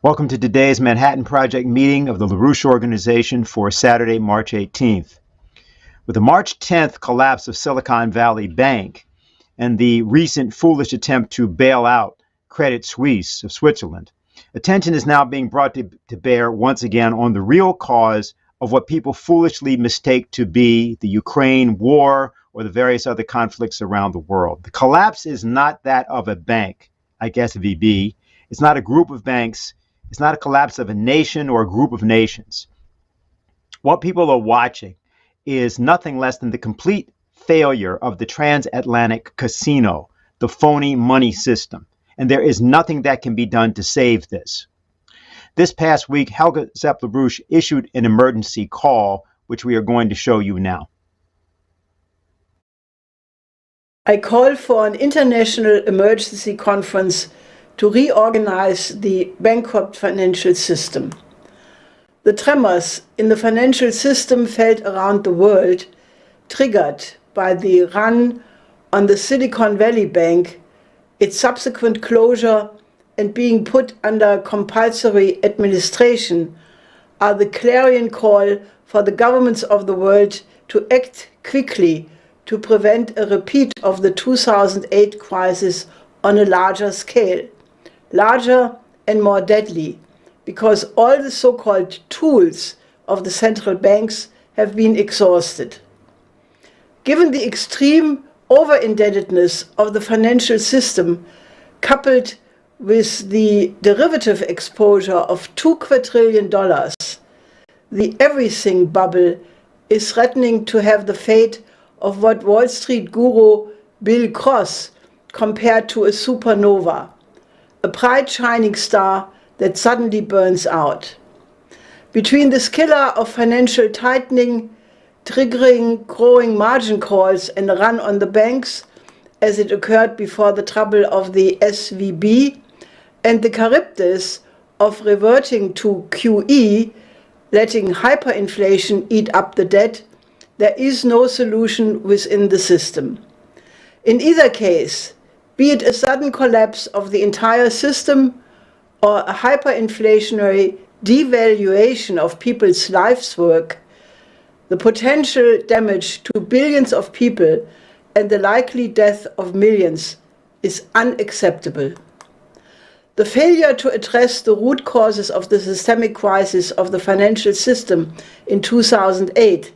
Welcome to today's Manhattan Project meeting of the Larouche organization for Saturday, March 18th. With the March 10th collapse of Silicon Valley Bank and the recent foolish attempt to bail out Credit Suisse of Switzerland, attention is now being brought to bear once again on the real cause of what people foolishly mistake to be the Ukraine war or the various other conflicts around the world. The collapse is not that of a bank, I guess VB. It's not a group of banks. It's not a collapse of a nation or a group of nations. What people are watching is nothing less than the complete failure of the transatlantic casino, the phony money system. And there is nothing that can be done to save this. This past week, Helga Larouche issued an emergency call, which we are going to show you now. I call for an international emergency conference to reorganize the bankrupt financial system. The tremors in the financial system felt around the world, triggered by the run on the Silicon Valley Bank, its subsequent closure, and being put under compulsory administration, are the clarion call for the governments of the world to act quickly to prevent a repeat of the 2008 crisis on a larger scale. Larger and more deadly, because all the so-called tools of the central banks have been exhausted. Given the extreme over-indebtedness of the financial system, coupled with the derivative exposure of $2 quadrillion, the everything bubble is threatening to have the fate of what Wall Street guru Bill Gross compared to a supernova, a bright shining star that suddenly burns out. Between the Schiller of financial tightening, triggering growing margin calls and a run on the banks, as it occurred before the trouble of the SVB, and the Charybdis of reverting to QE, letting hyperinflation eat up the debt, there is no solution within the system. In either case, be it a sudden collapse of the entire system or a hyperinflationary devaluation of people's life's work, the potential damage to billions of people and the likely death of millions is unacceptable. The failure to address the root causes of the systemic crisis of the financial system in 2008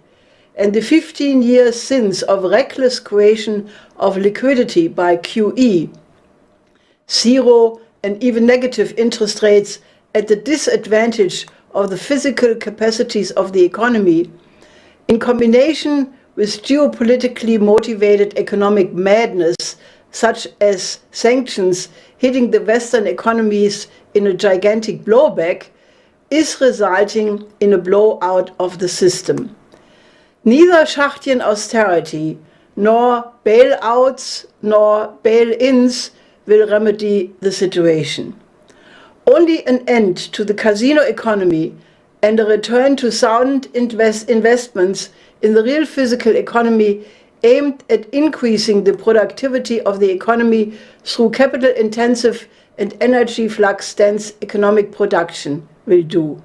and the 15 years since of reckless creation of liquidity by QE, zero and even negative interest rates at the disadvantage of the physical capacities of the economy, in combination with geopolitically motivated economic madness, such as sanctions hitting the Western economies in a gigantic blowback, is resulting in a blowout of the system. Neither Schachtian austerity, nor bailouts, nor bail-ins will remedy the situation. Only an end to the casino economy and a return to sound investments in the real physical economy aimed at increasing the productivity of the economy through capital-intensive and energy flux-dense economic production will do.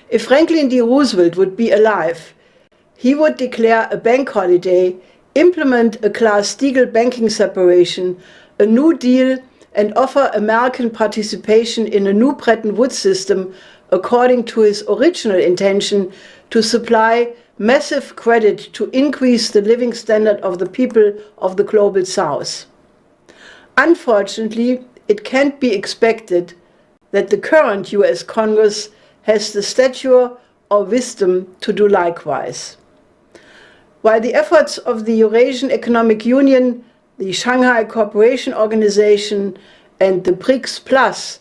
If Franklin D. Roosevelt would be alive, he would declare a bank holiday, implement a Glass-Steagall banking separation, a New Deal, and offer American participation in a new Bretton Woods system according to his original intention to supply massive credit to increase the living standard of the people of the global South. Unfortunately, it can't be expected that the current US Congress has the stature or wisdom to do likewise. While the efforts of the Eurasian Economic Union, the Shanghai Cooperation Organization, and the BRICS Plus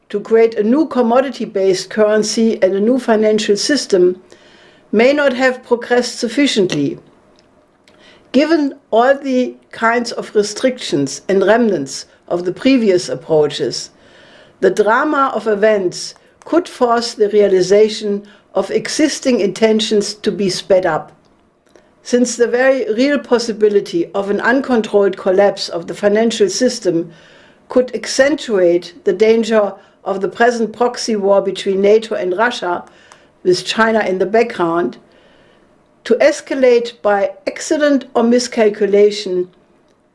to create a new commodity-based currency and a new financial system may not have progressed sufficiently. Given all the kinds of restrictions and remnants of the previous approaches, the drama of events could force the realization of existing intentions to be sped up. Since the very real possibility of an uncontrolled collapse of the financial system could accentuate the danger of the present proxy war between NATO and Russia, with China in the background, to escalate by accident or miscalculation,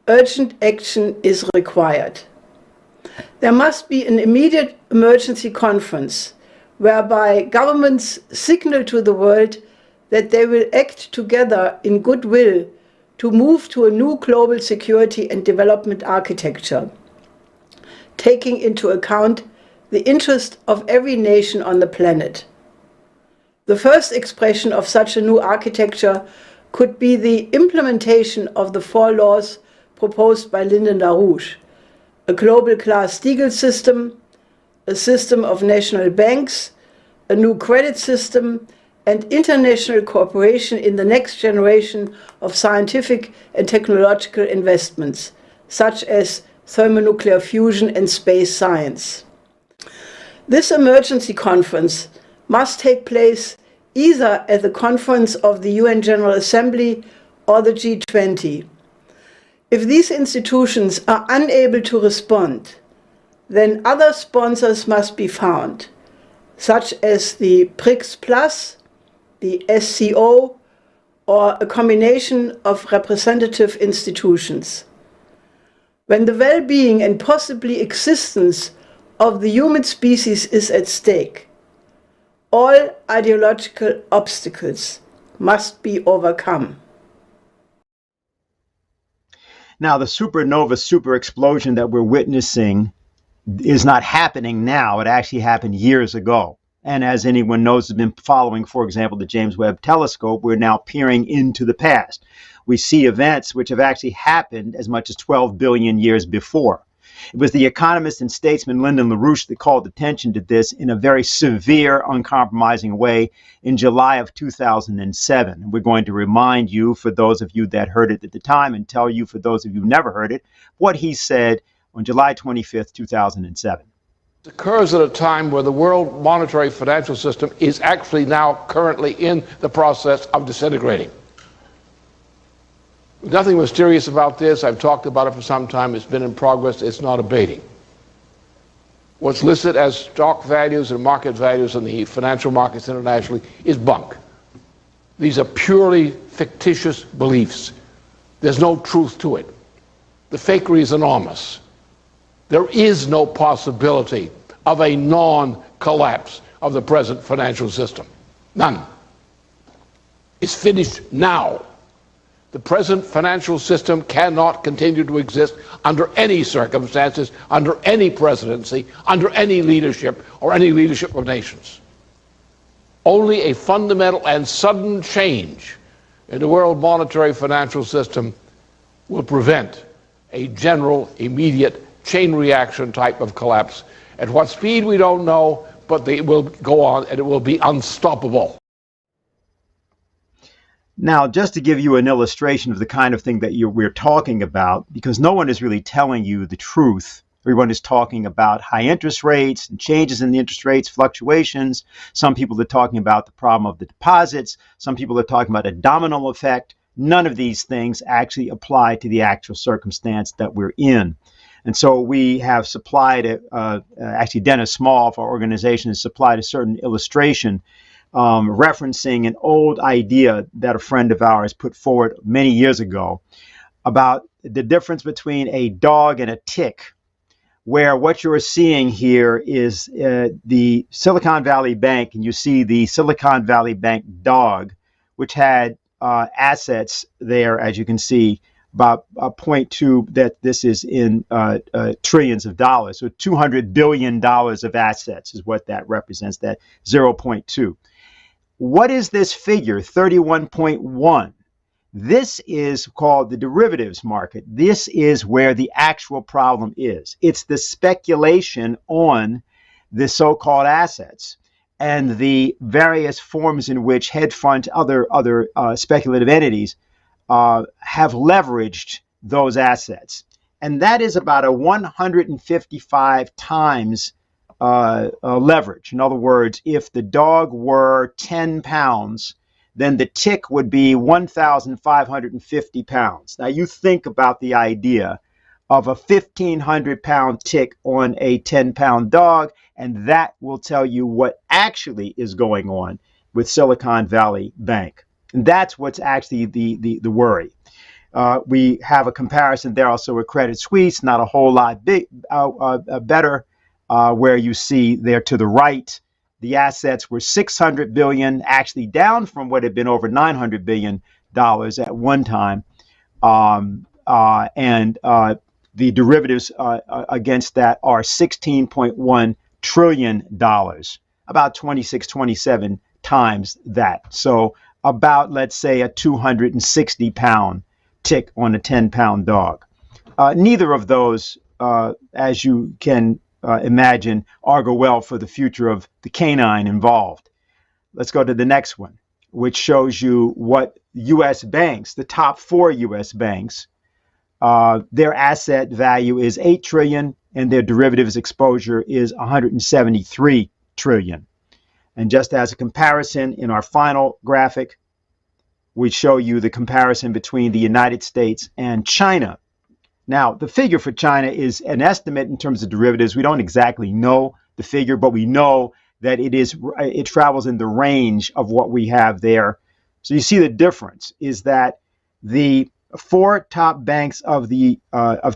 urgent action is required. There must be an immediate emergency conference whereby governments signal to the world that they will act together in goodwill to move to a new global security and development architecture, taking into account the interest of every nation on the planet. The first expression of such a new architecture could be the implementation of the 4 laws proposed by Lyndon Larouche: a global Glass-Steagall system, a system of national banks, a new credit system, and international cooperation in the next generation of scientific and technological investments, such as thermonuclear fusion and space science. This emergency conference must take place either at the conference of the UN General Assembly or the G20. If these institutions are unable to respond, then other sponsors must be found, such as the BRICS Plus, the SCO, or a combination of representative institutions. When the well-being and possibly existence of the human species is at stake, all ideological obstacles must be overcome. Now, the supernova super explosion that we're witnessing is not happening now. It actually happened years ago. And as anyone knows who's been following, for example, the James Webb Telescope, we're now peering into the past. We see events which have actually happened as much as 12 billion years before. It was the economist and statesman Lyndon Larouche that called attention to this in a very severe, uncompromising way in July of 2007. And we're going to remind you, for those of you that heard it at the time, and tell you, for those of you who never heard it, what he said on July 25th, 2007. It occurs at a time where the world monetary financial system is actually now currently in the process of disintegrating. Nothing mysterious about this. I've talked about it for some time. It's been in progress. It's not abating. What's listed as stock values and market values in the financial markets internationally is bunk. These are purely fictitious beliefs. There's no truth to it. The fakery is enormous. There is no possibility of a non-collapse of the present financial system. None. It's finished now. The present financial system cannot continue to exist under any circumstances, under any presidency, under any leadership, or any leadership of nations. Only a fundamental and sudden change in the world monetary financial system will prevent a general, immediate, chain reaction type of collapse. At what speed, we don't know, but it will go on and it will be unstoppable. Now, just to give you an illustration of the kind of thing that we're talking about, because no one is really telling you the truth. Everyone is talking about high interest rates and changes in the interest rates, fluctuations. Some people are talking about the problem of the deposits. Some people are talking about a domino effect. None of these things actually apply to the actual circumstance that we're in. And so we have supplied, actually Dennis Small of our organization has supplied a certain illustration referencing an old idea that a friend of ours put forward many years ago about the difference between a dog and a tick, where what you're seeing here is the Silicon Valley Bank, and you see the Silicon Valley Bank dog, which had assets there, as you can see, about 0.2, that this is in trillions of dollars. So $200 billion of assets is what that represents, that 0.2. What is this figure, 31.1? This is called the derivatives market. This is where the actual problem is. It's the speculation on the so-called assets and the various forms in which hedge funds, other speculative entities have leveraged those assets. And that is about a 155 times leverage. In other words, if the dog were 10 pounds, then the tick would be 1,550 pounds. Now you think about the idea of a 1,500-pound tick on a 10-pound dog, and that will tell you what actually is going on with Silicon Valley Bank. And that's what's actually the worry. We have a comparison there also with Credit Suisse, not a whole lot better, where you see there to the right, the assets were $600 billion, actually down from what had been over $900 billion at one time. And the derivatives against that are $16.1 trillion, about 26, 27 times that. So about, let's say, a 260-pound tick on a 10-pound dog. Neither of those, as you can imagine, argue well for the future of the canine involved. Let's go to the next one, which shows you what U.S. banks, the top 4 U.S. banks, their asset value is $8 trillion and their derivatives exposure is $173 trillion. And just as a comparison, in our final graphic, we show you the comparison between the United States and China. Now, the figure for China is an estimate in terms of derivatives. We don't exactly know the figure, but we know that it travels in the range of what we have there. So you see the difference is that the 4 top banks of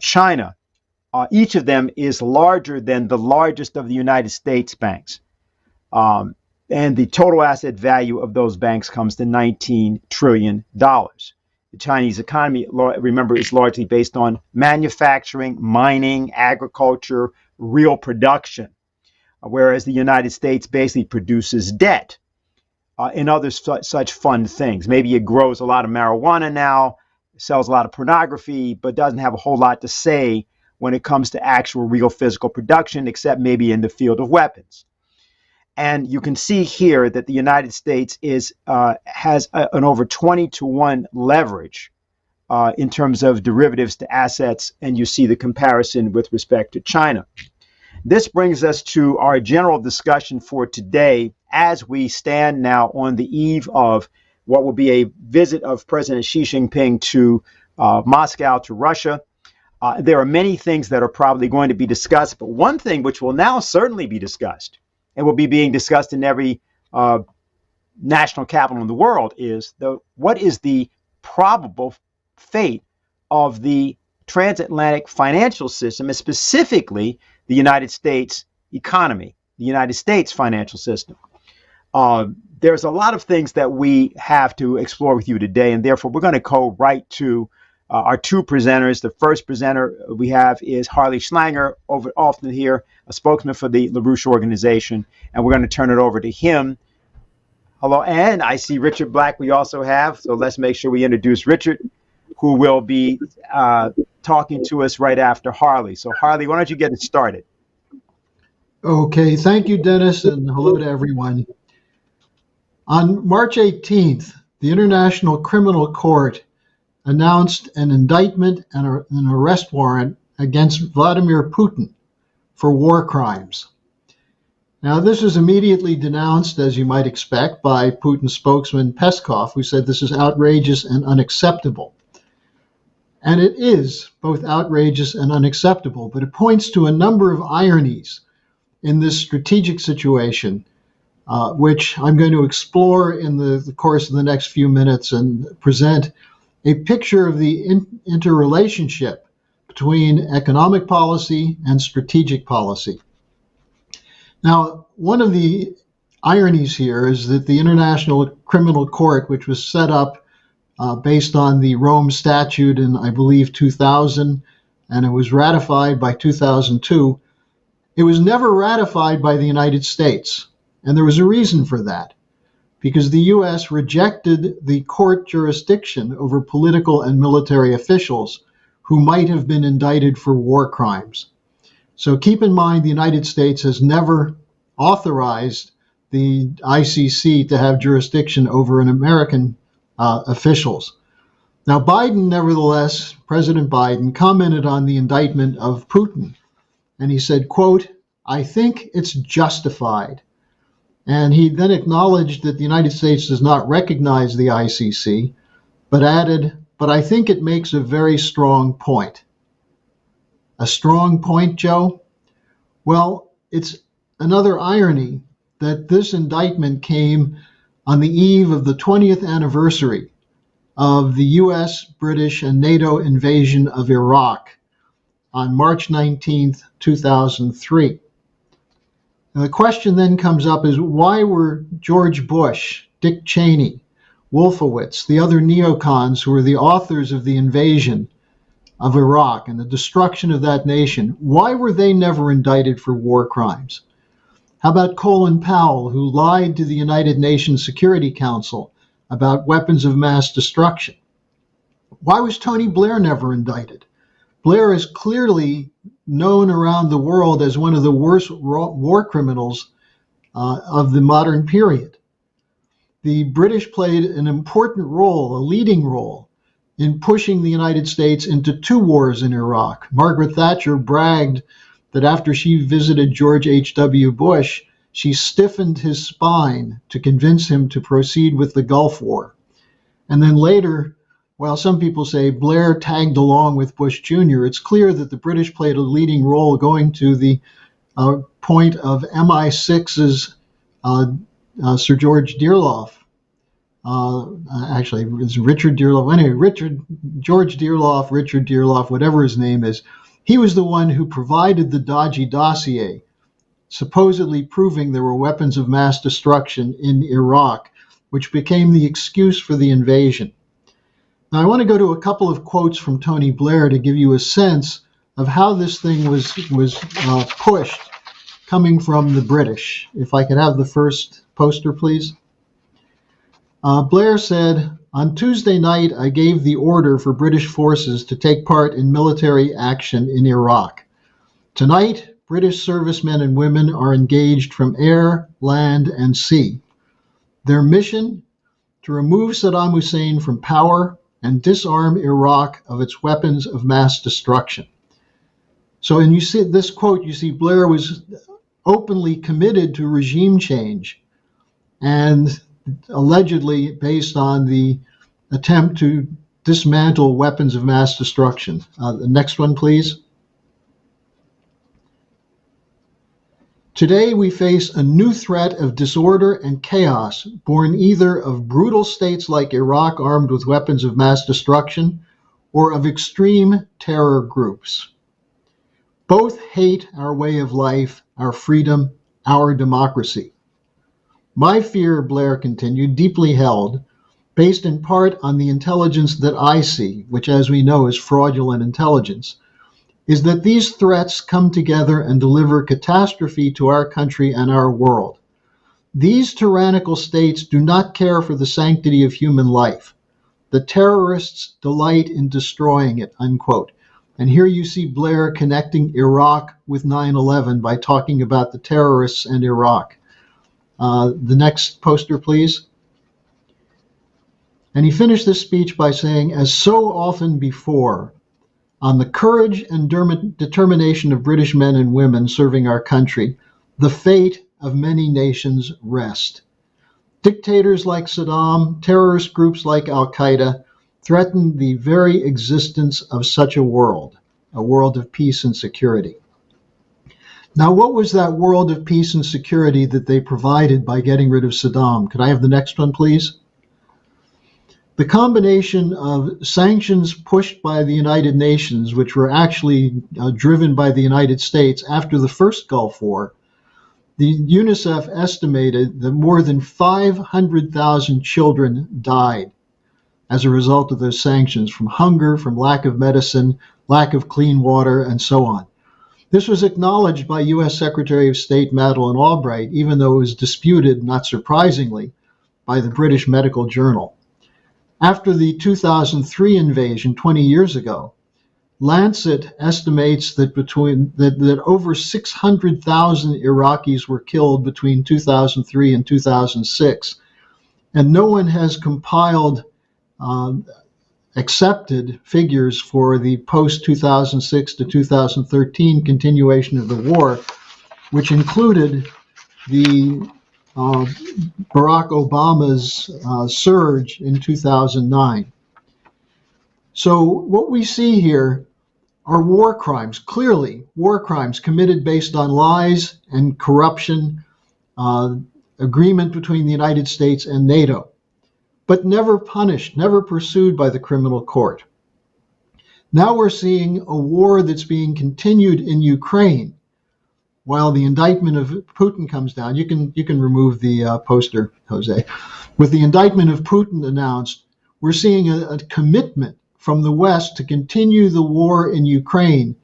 China, each of them is larger than the largest of the United States banks. And the total asset value of those banks comes to $19 trillion. The Chinese economy, remember, is largely based on manufacturing, mining, agriculture, real production, whereas the United States basically produces debt and other such fun things. Maybe it grows a lot of marijuana now, sells a lot of pornography, but doesn't have a whole lot to say when it comes to actual real physical production, except maybe in the field of weapons. And you can see here that the United States has an over 20-to-1 leverage in terms of derivatives to assets, and you see the comparison with respect to China. This brings us to our general discussion for today as we stand now on the eve of what will be a visit of President Xi Jinping to Moscow, to Russia. There are many things that are probably going to be discussed, but one thing which will now certainly be discussed and will be being discussed in every national capital in the world is what is the probable fate of the transatlantic financial system, and specifically the United States economy, the United States financial system. There's a lot of things that we have to explore with you today, and therefore we're going to go right to our 2 presenters. The first presenter we have is Harley Schlanger, often here, a spokesman for the Larouche organization, and we're going to turn it over to him. Hello, and I see Richard Black we also have, so let's make sure we introduce Richard, who will be talking to us right after Harley. So Harley, why don't you get it started? Okay, thank you, Dennis, and hello to everyone. On March 18th, the International Criminal Court announced an indictment and an arrest warrant against Vladimir Putin for war crimes. Now, this was immediately denounced, as you might expect, by Putin's spokesman Peskov, who said this is outrageous and unacceptable. And it is both outrageous and unacceptable, but it points to a number of ironies in this strategic situation, which I'm going to explore in the course of the next few minutes and present a picture of the interrelationship between economic policy and strategic policy. Now, one of the ironies here is that the International Criminal Court, which was set up based on the Rome Statute in, I believe, 2000, and it was ratified by 2002, it was never ratified by the United States. And there was a reason for that, because the U.S. rejected the court jurisdiction over political and military officials who might have been indicted for war crimes. So keep in mind, the United States has never authorized the ICC to have jurisdiction over an American officials. Now, Biden, nevertheless, President Biden commented on the indictment of Putin, and he said, quote, "I think it's justified." And he then acknowledged that the United States does not recognize the ICC, but added, "But I think it makes a very strong point." A strong point, Joe? Well, it's another irony that this indictment came on the eve of the 20th anniversary of the US, British, and NATO invasion of Iraq on March 19th, 2003. And the question then comes up is, why were George Bush, Dick Cheney, Wolfowitz, the other neocons who were the authors of the invasion of Iraq and the destruction of that nation, why were they never indicted for war crimes? How about Colin Powell, who lied to the United Nations Security Council about weapons of mass destruction? Why was Tony Blair never indicted? Blair is clearly known around the world as one of the worst war criminals of the modern period. The British played an important role, a leading role, in pushing the United States into 2 wars in Iraq. Margaret Thatcher bragged that after she visited George H.W. Bush, she stiffened his spine to convince him to proceed with the Gulf War. And then later, while some people say Blair tagged along with Bush Jr., it's clear that the British played a leading role going to the point of MI6's Sir George Dearloffe. Actually, it was Richard Dearloffe. Anyway, George Dearloffe, Richard Dearloffe, whatever his name is, he was the one who provided the dodgy dossier, supposedly proving there were weapons of mass destruction in Iraq, which became the excuse for the invasion. Now, I want to go to a couple of quotes from Tony Blair to give you a sense of how this thing was pushed, coming from the British. If I could have the first poster, please. Blair said, "On Tuesday night, I gave the order for British forces to take part in military action in Iraq. Tonight, British servicemen and women are engaged from air, land, and sea. Their mission? To remove Saddam Hussein from power and disarm Iraq of its weapons of mass destruction." So, and you see this quote, you see Blair was openly committed to regime change, and allegedly based on the attempt to dismantle weapons of mass destruction. The next one, please. "Today we face a new threat of disorder and chaos, born either of brutal states like Iraq armed with weapons of mass destruction, or of extreme terror groups. Both hate our way of life, our freedom, our democracy. My fear," Blair continued, "deeply held, based in part on the intelligence that I see, which as we know is fraudulent intelligence, is that these threats come together and deliver catastrophe to our country and our world. These tyrannical states do not care for the sanctity of human life. The terrorists delight in destroying it," unquote. And here you see Blair connecting Iraq with 9/11 by talking about the terrorists and Iraq. The next poster, please. And he finished this speech by saying, "As so often before, on the courage and determination of British men and women serving our country, the fate of many nations rest. Dictators like Saddam, terrorist groups like Al-Qaeda, threaten the very existence of such a world of peace and security." Now, what was that world of peace and security that they provided by getting rid of Saddam? Could I have the next one, please? The combination of sanctions pushed by the United Nations, which were actually driven by the United States after the first Gulf War, the UNICEF estimated that more than 500,000 children died as a result of those sanctions, from hunger, from lack of medicine, lack of clean water, and so on. This was acknowledged by U.S. Secretary of State Madeleine Albright, even though it was disputed, not surprisingly, by the British Medical Journal. After the 2003 invasion 20 years ago, Lancet estimates that over 600,000 Iraqis were killed between 2003 and 2006, and no one has compiled accepted figures for the post-2006 to 2013 continuation of the war, which included the Barack Obama's surge in 2009. So what we see here are war crimes, clearly war crimes committed based on lies and corruption, agreement between the United States and NATO, but never punished, never pursued by the criminal court. Now we're seeing a war that's being continued in Ukraine while the indictment of Putin comes down. You can remove the poster, Jose. With the indictment of Putin announced, we're seeing a commitment from the West to continue the war in Ukraine,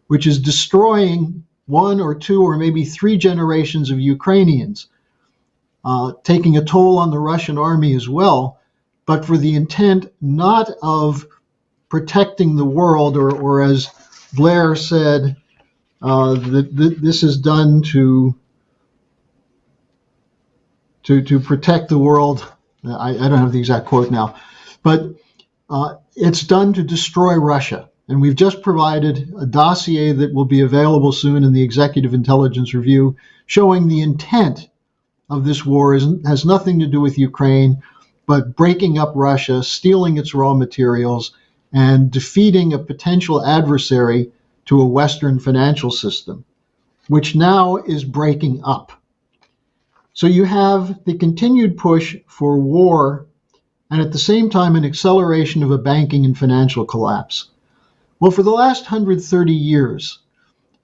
which is destroying one or two or maybe three generations of Ukrainians, taking a toll on the Russian army as well, but for the intent not of protecting the world, or as Blair said, that this is done to protect the world. I don't have the exact quote now, but it's done to destroy Russia. And we've just provided a dossier that will be available soon in the Executive Intelligence Review, showing the intent of this war has nothing to do with Ukraine, but breaking up Russia, stealing its raw materials, and defeating a potential adversary to a Western financial system, which now is breaking up. So you have the continued push for war, and at the same time an acceleration of a banking and financial collapse. Well, for the last 130 years,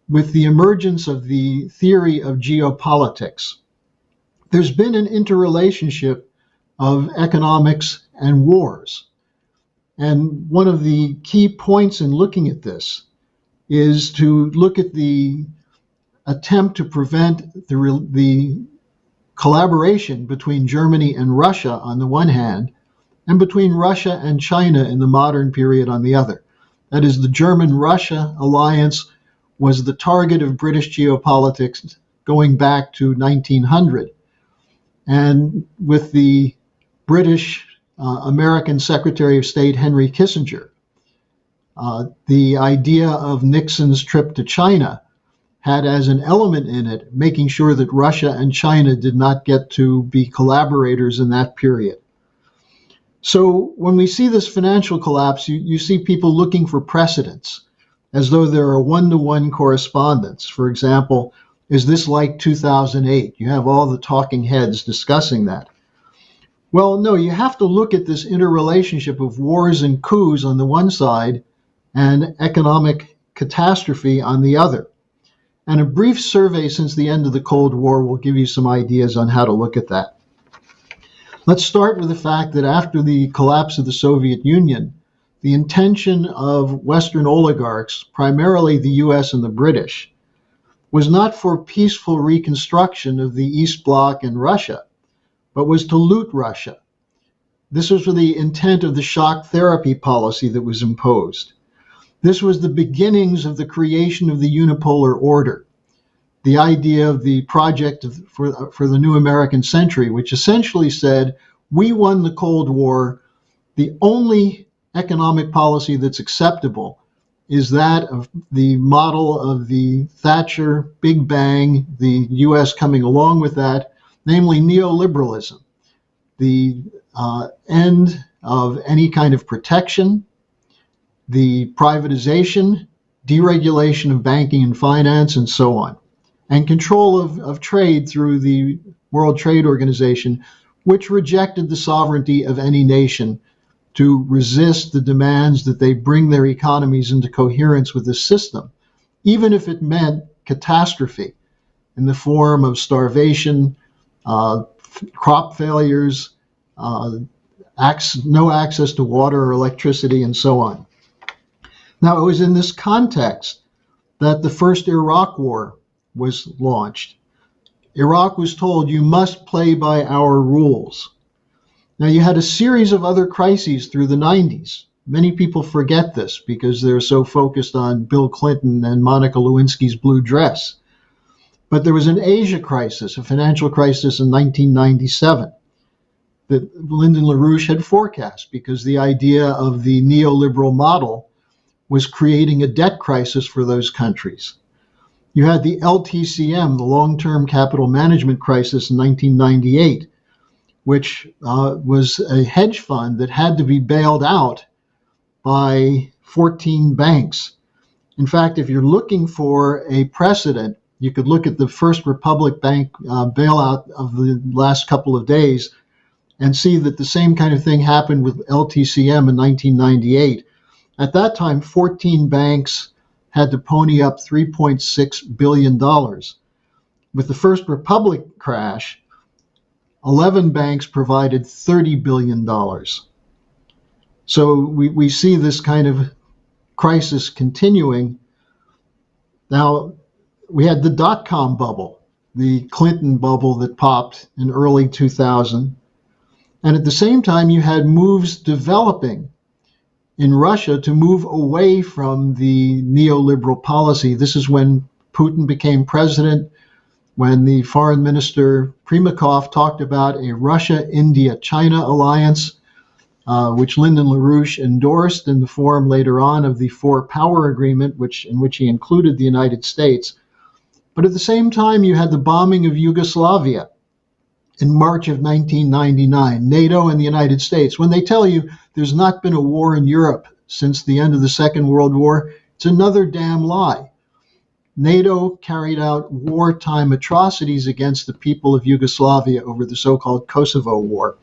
with the emergence of the theory of geopolitics, there's been an interrelationship of economics and wars. And one of the key points in looking at this is to look at the attempt to prevent the collaboration between Germany and Russia on the one hand, and between Russia and China in the modern period on the other. That is, the German-Russia alliance was the target of British geopolitics going back to 1900. And with the British American Secretary of State Henry Kissinger, the idea of Nixon's trip to China had as an element in it making sure that Russia and China did not get to be collaborators in that period. So when we see this financial collapse, you see people looking for precedents, as though there are one-to-one correspondence. For example, is this like 2008? You have all the talking heads discussing that. Well, no, you have to look at this interrelationship of wars and coups on the one side and economic catastrophe on the other. And a brief survey since the end of the Cold War will give you some ideas on how to look at that. Let's start with the fact that after the collapse of the Soviet Union, the intention of Western oligarchs, primarily the US and the British, was not for peaceful reconstruction of the East Bloc and Russia, but was to loot Russia. This was for the intent of the shock therapy policy that was imposed. This was the beginnings of the creation of the unipolar order, the idea of the project for the new American century, which essentially said, we won the Cold War. The only economic policy that's acceptable is that of the model of the Thatcher Big Bang, the US coming along with that, namely neoliberalism, the end of any kind of protection, the privatization, deregulation of banking and finance, and so on, and control of trade through the World Trade Organization, which rejected the sovereignty of any nation to resist the demands that they bring their economies into coherence with the system, even if it meant catastrophe in the form of starvation, crop failures, no access to water or electricity, and so on. Now, it was in this context that the first Iraq War was launched. Iraq was told, you must play by our rules. Now, you had a series of other crises through the 90s. Many people forget this because they're so focused on Bill Clinton and Monica Lewinsky's blue dress. But there was an Asia crisis, a financial crisis in 1997 that Lyndon LaRouche had forecast, because the idea of the neoliberal model was creating a debt crisis for those countries. You had the LTCM, the long-term capital management crisis in 1998, which was a hedge fund that had to be bailed out by 14 banks. In fact, if you're looking for a precedent, you could look at the First Republic Bank bailout of the last couple of days and see that the same kind of thing happened with LTCM in 1998. At that time, 14 banks had to pony up $3.6 billion. With the First Republic crash, 11 banks provided $30 billion. So we see this kind of crisis continuing. Now, we had the dot-com bubble, the Clinton bubble that popped in early 2000. And at the same time, you had moves developing in Russia to move away from the neoliberal policy. This is when Putin became president, when the foreign minister Primakov talked about a Russia-India-China alliance, which Lyndon LaRouche endorsed in the form later on of the Four Power Agreement, in which he included the United States. But at the same time, you had the bombing of Yugoslavia in March of 1999, NATO and the United States. When they tell you there's not been a war in Europe since the end of the Second World War, it's another damn lie. NATO carried out wartime atrocities against the people of Yugoslavia over the so-called Kosovo War,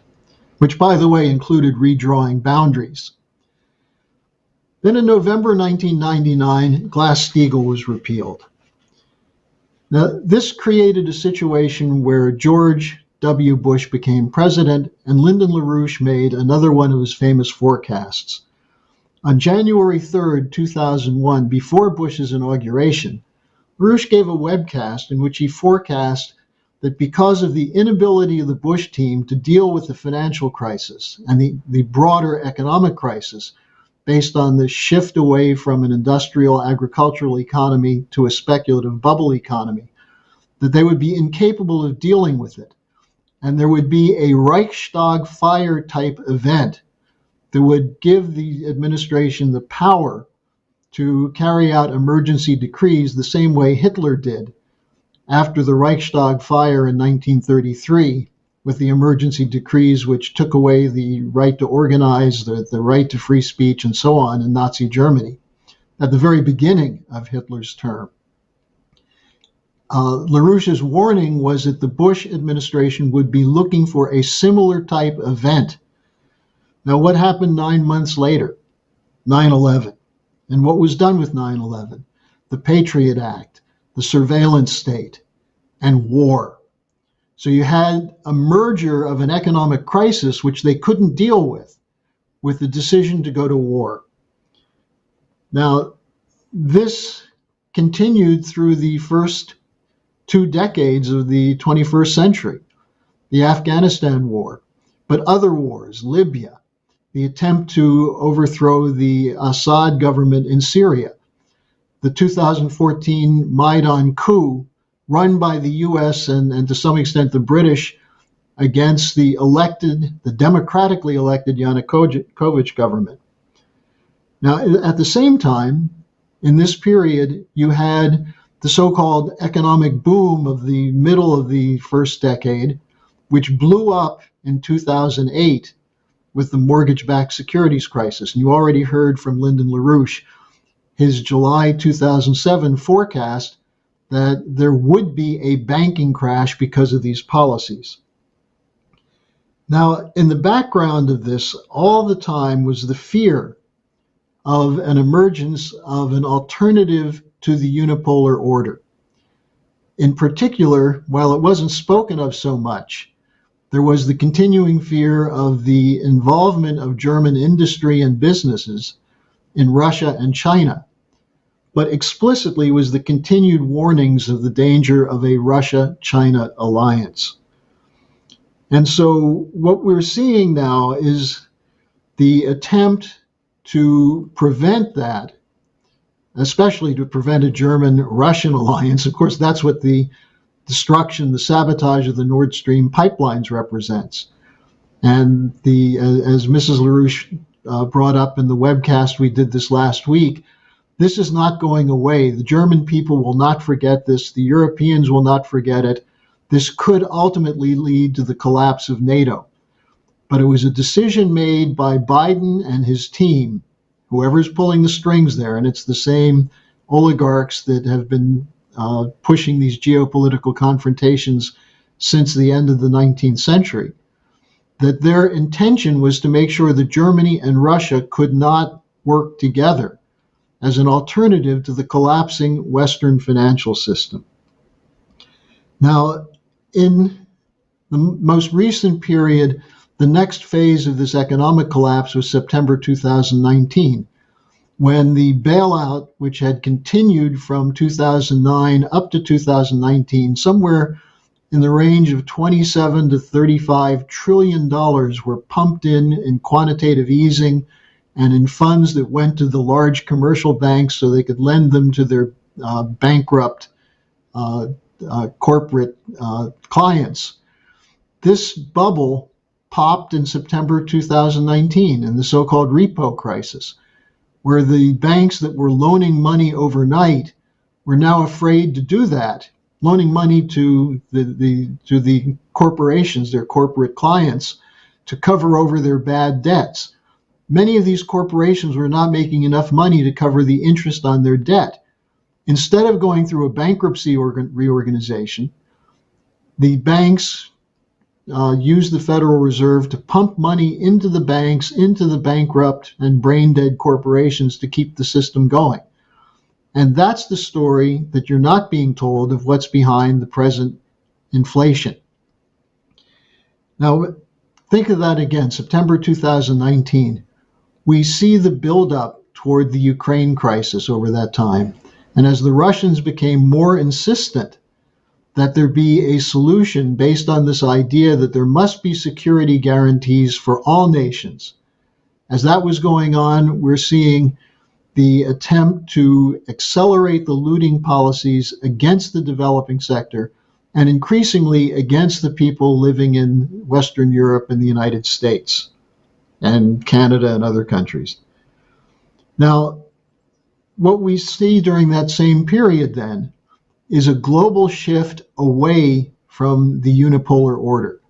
which, by the way, included redrawing boundaries. Then in November 1999, Glass-Steagall was repealed. Now, this created a situation where George W. Bush became president, and Lyndon LaRouche made another one of his famous forecasts. On January 3rd, 2001, before Bush's inauguration, LaRouche gave a webcast in which he forecast that because of the inability of the Bush team to deal with the financial crisis and the broader economic crisis based on the shift away from an industrial agricultural economy to a speculative bubble economy, that they would be incapable of dealing with it. And there would be a Reichstag fire type event that would give the administration the power to carry out emergency decrees the same way Hitler did after the Reichstag fire in 1933, with the emergency decrees which took away the right to organize, the right to free speech, and so on in Nazi Germany at the very beginning of Hitler's term. LaRouche's warning was that the Bush administration would be looking for a similar type event. Now, what happened 9 months later? 9/11. And what was done with 9/11? The Patriot Act, the surveillance state, and war. So you had a merger of an economic crisis which they couldn't deal with the decision to go to war. Now, this continued through the first 2 decades of the 21st century, the Afghanistan war, but other wars, Libya, the attempt to overthrow the Assad government in Syria, the 2014 Maidan coup run by the US and to some extent the British against the democratically elected Yanukovych government. Now, at the same time, in this period, you had the so-called economic boom of the middle of the first decade, which blew up in 2008 with the mortgage-backed securities crisis. And you already heard from Lyndon LaRouche, his July 2007 forecast that there would be a banking crash because of these policies. Now, in the background of this, all the time was the fear of an emergence of an alternative to the unipolar order. In particular, while it wasn't spoken of so much, there was the continuing fear of the involvement of German industry and businesses in Russia and China, but explicitly was the continued warnings of the danger of a Russia-China alliance. And so what we're seeing now is the attempt to prevent that, especially to prevent a German-Russian alliance. Of course, that's what the destruction, the sabotage of the Nord Stream pipelines represents. And as Mrs. LaRouche brought up in the webcast we did this last week, this is not going away. The German people will not forget this. The Europeans will not forget it. This could ultimately lead to the collapse of NATO. But it was a decision made by Biden and his team, whoever's pulling the strings there, and it's the same oligarchs that have been pushing these geopolitical confrontations since the end of the 19th century, that their intention was to make sure that Germany and Russia could not work together as an alternative to the collapsing Western financial system. Now, in the most recent period, the next phase of this economic collapse was September 2019, when the bailout, which had continued from 2009 up to 2019, somewhere in the range of $27 to $35 trillion were pumped in quantitative easing and in funds that went to the large commercial banks so they could lend them to their bankrupt corporate clients. This bubble popped in September 2019 in the so-called repo crisis, where the banks that were loaning money overnight were now afraid to do that, loaning money to the corporations, their corporate clients, to cover over their bad debts. Many of these corporations were not making enough money to cover the interest on their debt. Instead of going through a bankruptcy reorganization, the banks used the Federal Reserve to pump money into the banks, into the bankrupt and brain-dead corporations to keep the system going. And that's the story that you're not being told of what's behind the present inflation. Now, think of that again, September 2019. We see the buildup toward the Ukraine crisis over that time. And as the Russians became more insistent that there be a solution based on this idea that there must be security guarantees for all nations, as that was going on, we're seeing the attempt to accelerate the looting policies against the developing sector and increasingly against the people living in Western Europe and the United States and Canada and other countries. Now, what we see during that same period then is a global shift away from the unipolar order,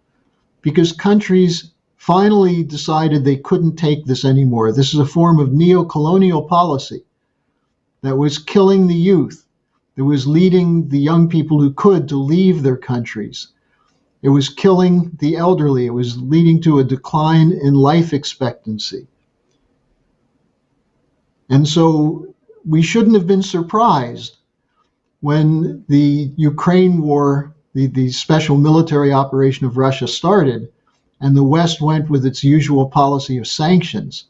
because countries finally decided they couldn't take this anymore. This is a form of neo-colonial policy that was killing the youth, that was leading the young people who could to leave their countries. It was killing the elderly. It was leading to a decline in life expectancy. And so we shouldn't have been surprised when the Ukraine war, the special military operation of Russia started, and the West went with its usual policy of sanctions,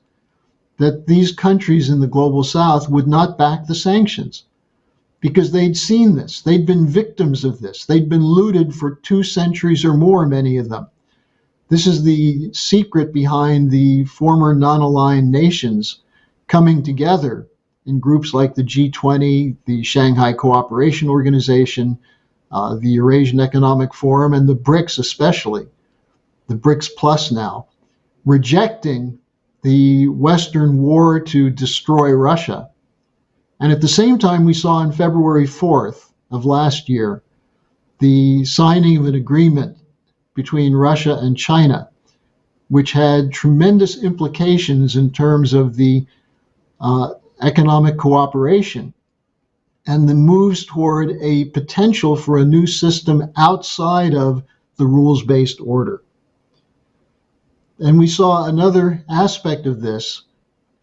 that these countries in the global South would not back the sanctions, because they'd seen this. They'd been victims of this. They'd been looted for 2 centuries or more, many of them. This is the secret behind the former non-aligned nations coming together in groups like the G20, the Shanghai Cooperation Organization, the Eurasian Economic Forum, and the BRICS especially, the BRICS Plus now, rejecting the Western war to destroy Russia. And at the same time, we saw on February 4th of last year, the signing of an agreement between Russia and China, which had tremendous implications in terms of the economic cooperation and the moves toward a potential for a new system outside of the rules-based order. And we saw another aspect of this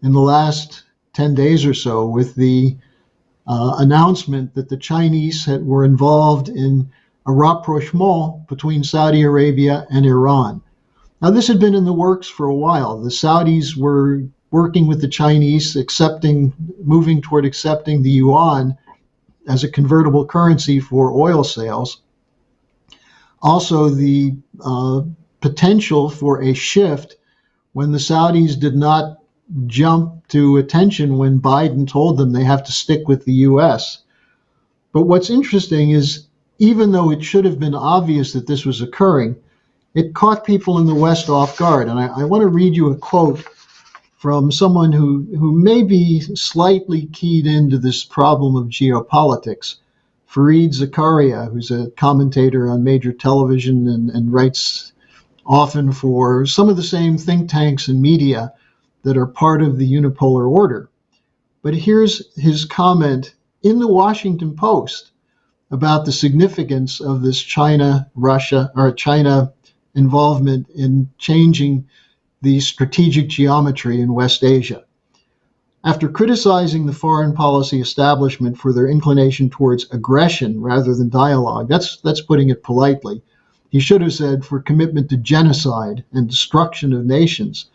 in the last 10 days or so with the announcement that the Chinese were involved in a rapprochement between Saudi Arabia and Iran. Now, this had been in the works for a while. The Saudis were working with the Chinese, moving toward accepting the yuan as a convertible currency for oil sales. Also, the potential for a shift when the Saudis did not jump to attention when Biden told them they have to stick with the U.S. But what's interesting is, even though it should have been obvious that this was occurring, it caught people in the West off guard. And I want to read you a quote from someone who may be slightly keyed into this problem of geopolitics, Fareed Zakaria, who's a commentator on major television and writes often for some of the same think tanks and media that are part of the unipolar order. But here's his comment in the Washington Post about the significance of this China involvement in changing the strategic geometry in West Asia. After criticizing the foreign policy establishment for their inclination towards aggression rather than dialogue, that's putting it politely, he should have said for commitment to genocide and destruction of nations,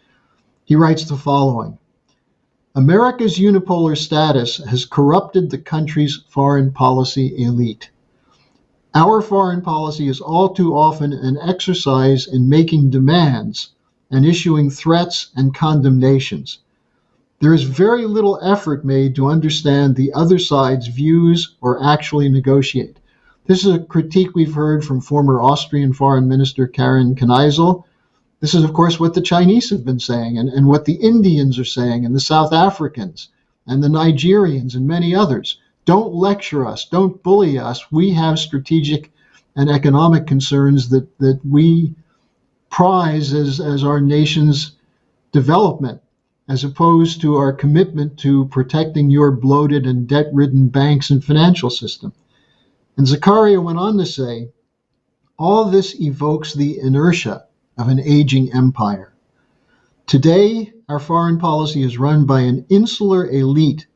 he writes the following: America's unipolar status has corrupted the country's foreign policy elite. Our foreign policy is all too often an exercise in making demands and issuing threats and condemnations. There is very little effort made to understand the other side's views or actually negotiate. This is a critique we've heard from former Austrian Foreign Minister Karen Kneisel. This is, of course, what the Chinese have been saying and what the Indians are saying and the South Africans and the Nigerians and many others. Don't lecture us. Don't bully us. We have strategic and economic concerns that we prize as our nation's development, as opposed to our commitment to protecting your bloated and debt-ridden banks and financial system. And Zakaria went on to say, all this evokes the inertia of an aging empire. Today, our foreign policy is run by an insular elite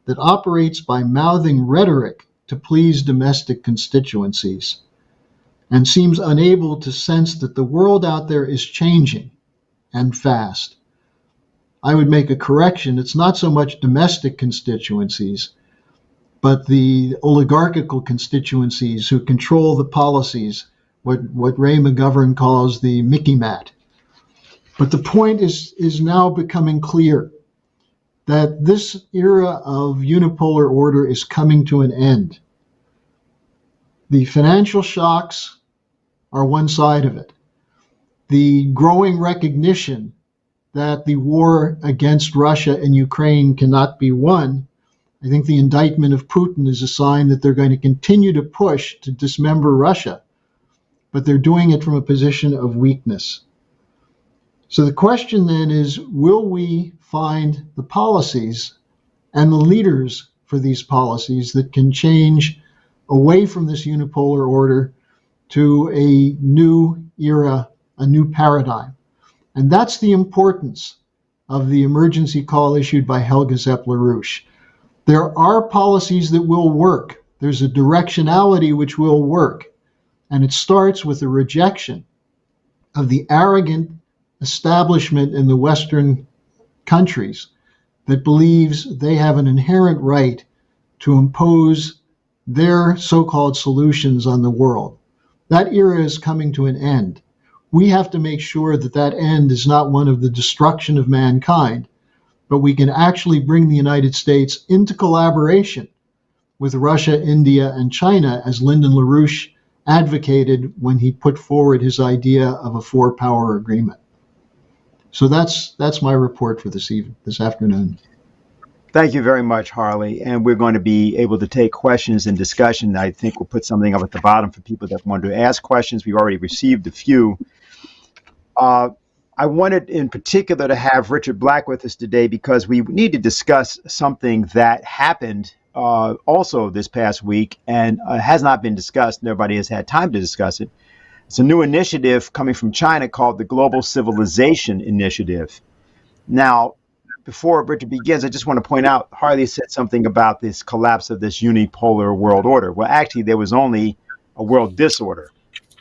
that operates by mouthing rhetoric to please domestic constituencies and seems unable to sense that the world out there is changing and fast. I would make a correction. It's not so much domestic constituencies, but the oligarchical constituencies who control the policies, what Ray McGovern calls the Mickey Mat. But the point is now becoming clear that this era of unipolar order is coming to an end. The financial shocks are one side of it. The growing recognition that the war against Russia and Ukraine cannot be won, I think the indictment of Putin is a sign that they're going to continue to push to dismember Russia, but they're doing it from a position of weakness. So the question then is, will we find the policies and the leaders for these policies that can change away from this unipolar order to a new era, a new paradigm? And that's the importance of the emergency call issued by Helga Zepp-LaRouche. There are policies that will work. There's a directionality which will work. And it starts with a rejection of the arrogant establishment in the Western countries that believes they have an inherent right to impose their so-called solutions on the world. That era is coming to an end. We have to make sure that that end is not one of the destruction of mankind, but we can actually bring the United States into collaboration with Russia, India, and China, as Lyndon LaRouche advocated when he put forward his idea of a four-power agreement. So that's my report for this afternoon. Thank you very much, Harley. And we're going to be able to take questions and discussion. I think we'll put something up at the bottom for people that want to ask questions. We've already received a few. I wanted in particular to have Richard Black with us today because we need to discuss something that happened also this past week and has not been discussed. Nobody has had time to discuss it. It's a new initiative coming from China called the Global Civilization Initiative. Now, before Richard begins, I just want to point out, Harley said something about this collapse of this unipolar world order. Well, actually, there was only a world disorder.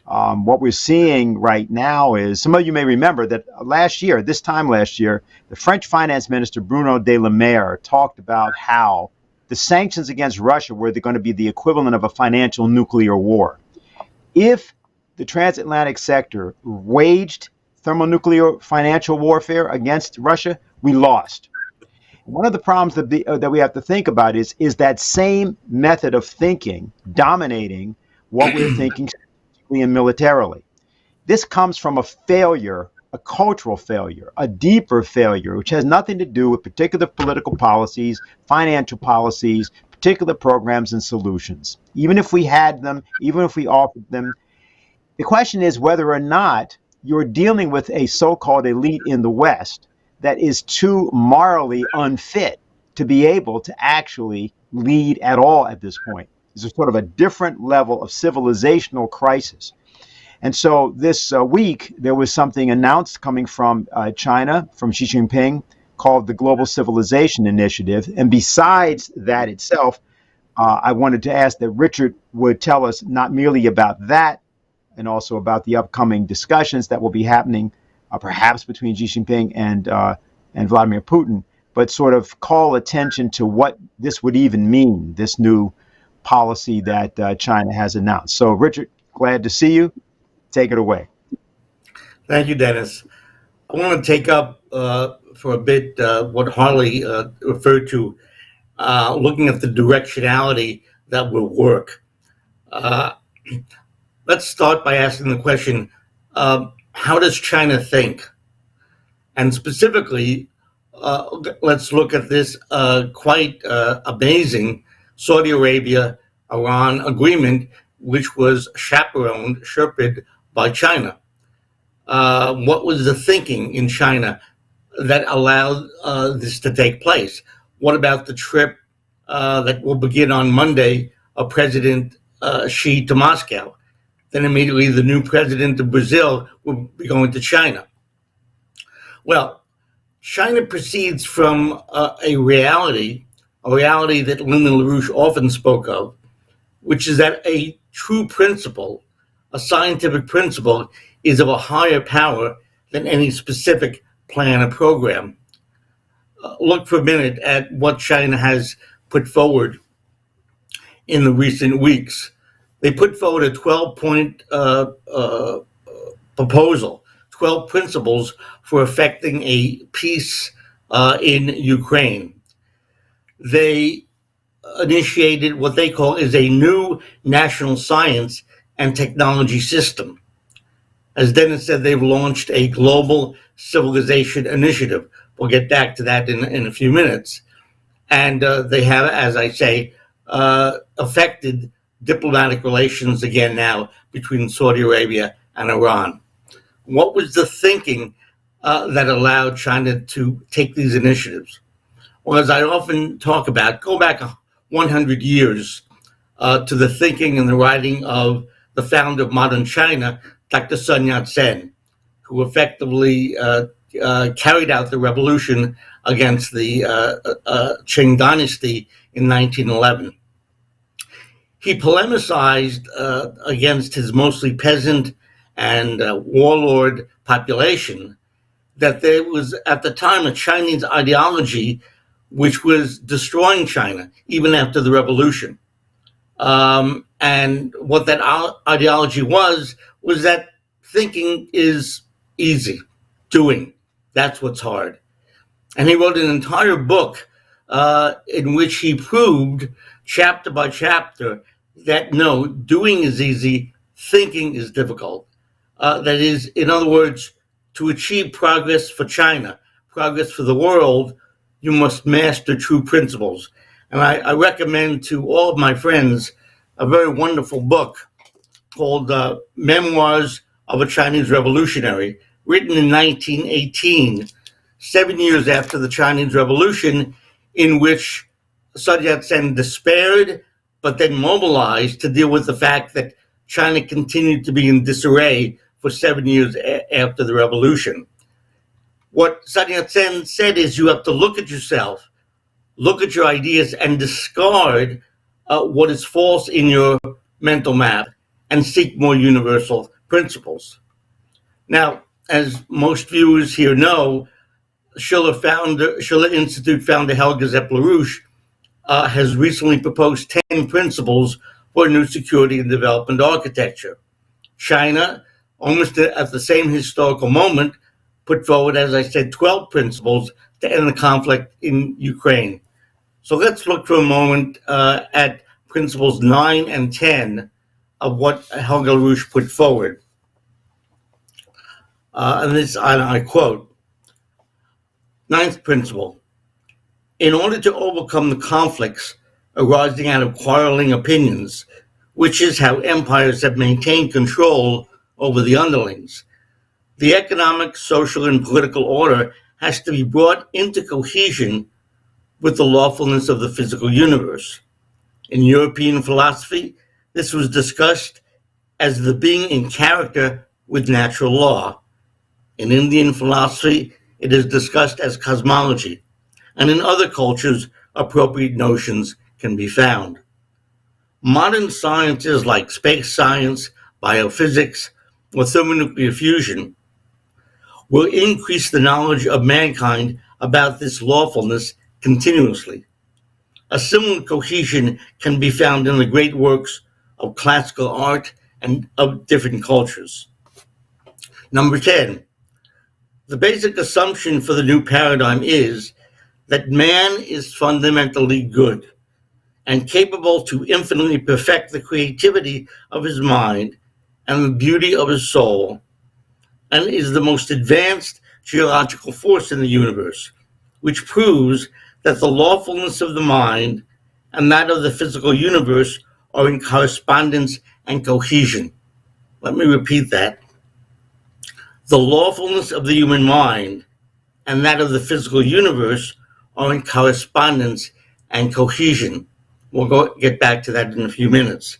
What we're seeing right now is, some of you may remember that this time last year, the French finance minister Bruno de Le Maire talked about how the sanctions against Russia were going to be the equivalent of a financial nuclear war. If the transatlantic sector waged thermonuclear financial warfare against Russia, we lost. One of the problems that we have to think about is that same method of thinking dominating what we're thinking strategically and militarily. This comes from a failure, a cultural failure, a deeper failure, which has nothing to do with particular political policies, financial policies, particular programs and solutions. Even if we had them, even if we offered them, the question is whether or not you're dealing with a so-called elite in the West that is too morally unfit to be able to actually lead at all at this point. It's a sort of a different level of civilizational crisis. And so this week, there was something announced coming from China, from Xi Jinping, called the Global Civilization Initiative. And besides that itself, I wanted to ask that Richard would tell us not merely about that, and also about the upcoming discussions that will be happening, perhaps between Xi Jinping and Vladimir Putin, but sort of call attention to what this would even mean, this new policy that China has announced. So, Richard, glad to see you. Take it away. Thank you, Dennis. I want to take up for a bit what Harley referred to, looking at the directionality that will work. Let's start by asking the question, how does China think? And specifically, let's look at this quite amazing Saudi Arabia-Iran agreement, which was sherped by China. What was the thinking in China that allowed this to take place? What about the trip that will begin on Monday of President Xi to Moscow? Then immediately the new president of Brazil will be going to China. Well, China proceeds from a reality that Lyndon LaRouche often spoke of, which is that a true principle, a scientific principle, is of a higher power than any specific plan or program. Look for a minute at what China has put forward in the recent weeks. They put forward a 12-point proposal, 12 principles for effecting a peace in Ukraine. They initiated what they call is a new national science and technology system. As Dennis said, they've launched a global civilization initiative. We'll get back to that in a few minutes. And they have, as I say, affected diplomatic relations again now between Saudi Arabia and Iran. What was the thinking that allowed China to take these initiatives? Well, as I often talk about, go back 100 years to the thinking and the writing of the founder of modern China, Dr. Sun Yat-sen, who effectively carried out the revolution against the Qing dynasty in 1911. He polemicized against his mostly peasant and warlord population that there was, at the time, a Chinese ideology which was destroying China, even after the revolution. And what that ideology was that thinking is easy, doing, that's what's hard. And he wrote an entire book in which he proved, chapter by chapter, that no, doing is easy, thinking is difficult. That is, in other words, to achieve progress for China, progress for the world, you must master true principles. And I recommend to all of my friends a very wonderful book called Memoirs of a Chinese Revolutionary, written in 1918, 7 years after the Chinese Revolution, in which Sun Yat-sen despaired, but then mobilized to deal with the fact that China continued to be in disarray for 7 years after the revolution. What Sun Yat-sen said is you have to look at yourself, look at your ideas, and discard what is false in your mental map and seek more universal principles. Now, as most viewers here know, Schiller Institute founder Helga Larouche has recently proposed 10 principles for new security and development architecture. China, almost at the same historical moment, put forward, as I said, 12 principles to end the conflict in Ukraine. So let's look for a moment at principles 9 and 10 of what Helga Larouche put forward. And this, I quote, ninth principle: in order to overcome the conflicts arising out of quarreling opinions, which is how empires have maintained control over the underlings, the economic, social, and political order has to be brought into cohesion with the lawfulness of the physical universe. In European philosophy, this was discussed as the being in character with natural law. In Indian philosophy, it is discussed as cosmology, and in other cultures, appropriate notions can be found. Modern sciences like space science, biophysics, or thermonuclear fusion will increase the knowledge of mankind about this lawfulness continuously. A similar cohesion can be found in the great works of classical art and of different cultures. Number 10, the basic assumption for the new paradigm is that man is fundamentally good and capable to infinitely perfect the creativity of his mind and the beauty of his soul, and is the most advanced geological force in the universe, which proves that the lawfulness of the mind and that of the physical universe are in correspondence and cohesion. Let me repeat that. The lawfulness of the human mind and that of the physical universe are in correspondence and cohesion. We'll get back to that in a few minutes.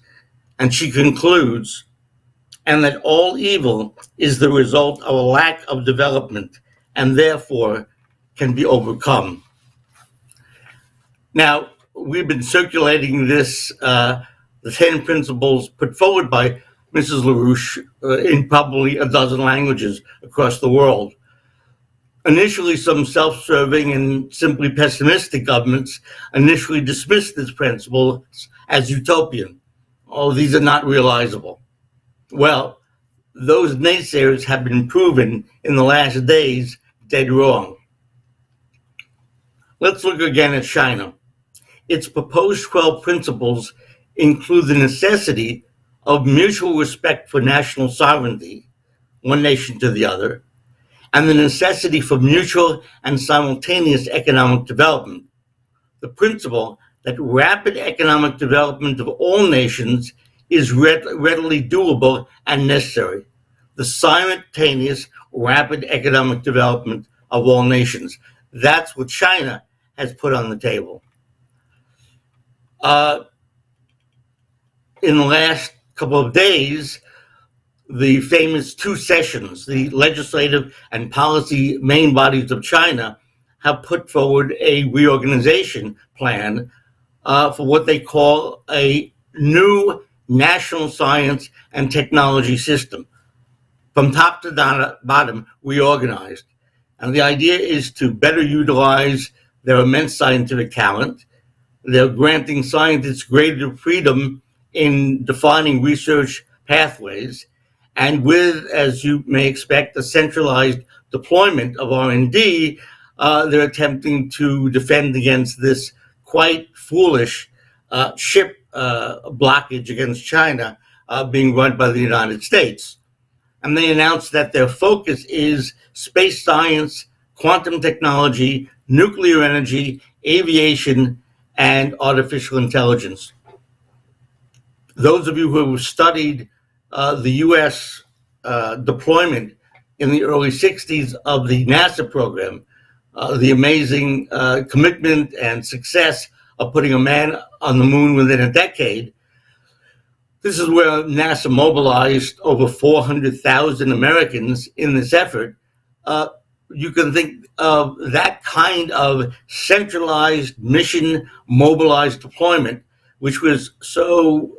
And she concludes, and that all evil is the result of a lack of development and therefore can be overcome. Now, we've been circulating this, the 10 principles put forward by Mrs. Larouche in probably a dozen languages across the world. Initially, some self-serving and simply pessimistic governments initially dismissed this principle as utopian. Oh, these are not realizable. Well, those naysayers have been proven in the last days dead wrong. Let's look again at China. Its proposed 12 principles include the necessity of mutual respect for national sovereignty, one nation to the other, and the necessity for mutual and simultaneous economic development. The principle that rapid economic development of all nations is readily doable and necessary. The simultaneous rapid economic development of all nations. That's what China has put on the table. In the last couple of days, the famous two sessions, the legislative and policy main bodies of China, have put forward a reorganization plan for what they call a new national science and technology system, from top to bottom, reorganized. And the idea is to better utilize their immense scientific talent. They're granting scientists greater freedom in defining research pathways, and with, as you may expect, a centralized deployment of R&D, they're attempting to defend against this quite foolish ship blockage against China being run by the United States. And they announced that their focus is space science, quantum technology, nuclear energy, aviation, and artificial intelligence. Those of you who have studied the U.S. Deployment in the early 60s of the NASA program, the amazing commitment and success of putting a man on the moon within a decade, this is where NASA mobilized over 400,000 Americans in this effort. You can think of that kind of centralized mission mobilized deployment, which was so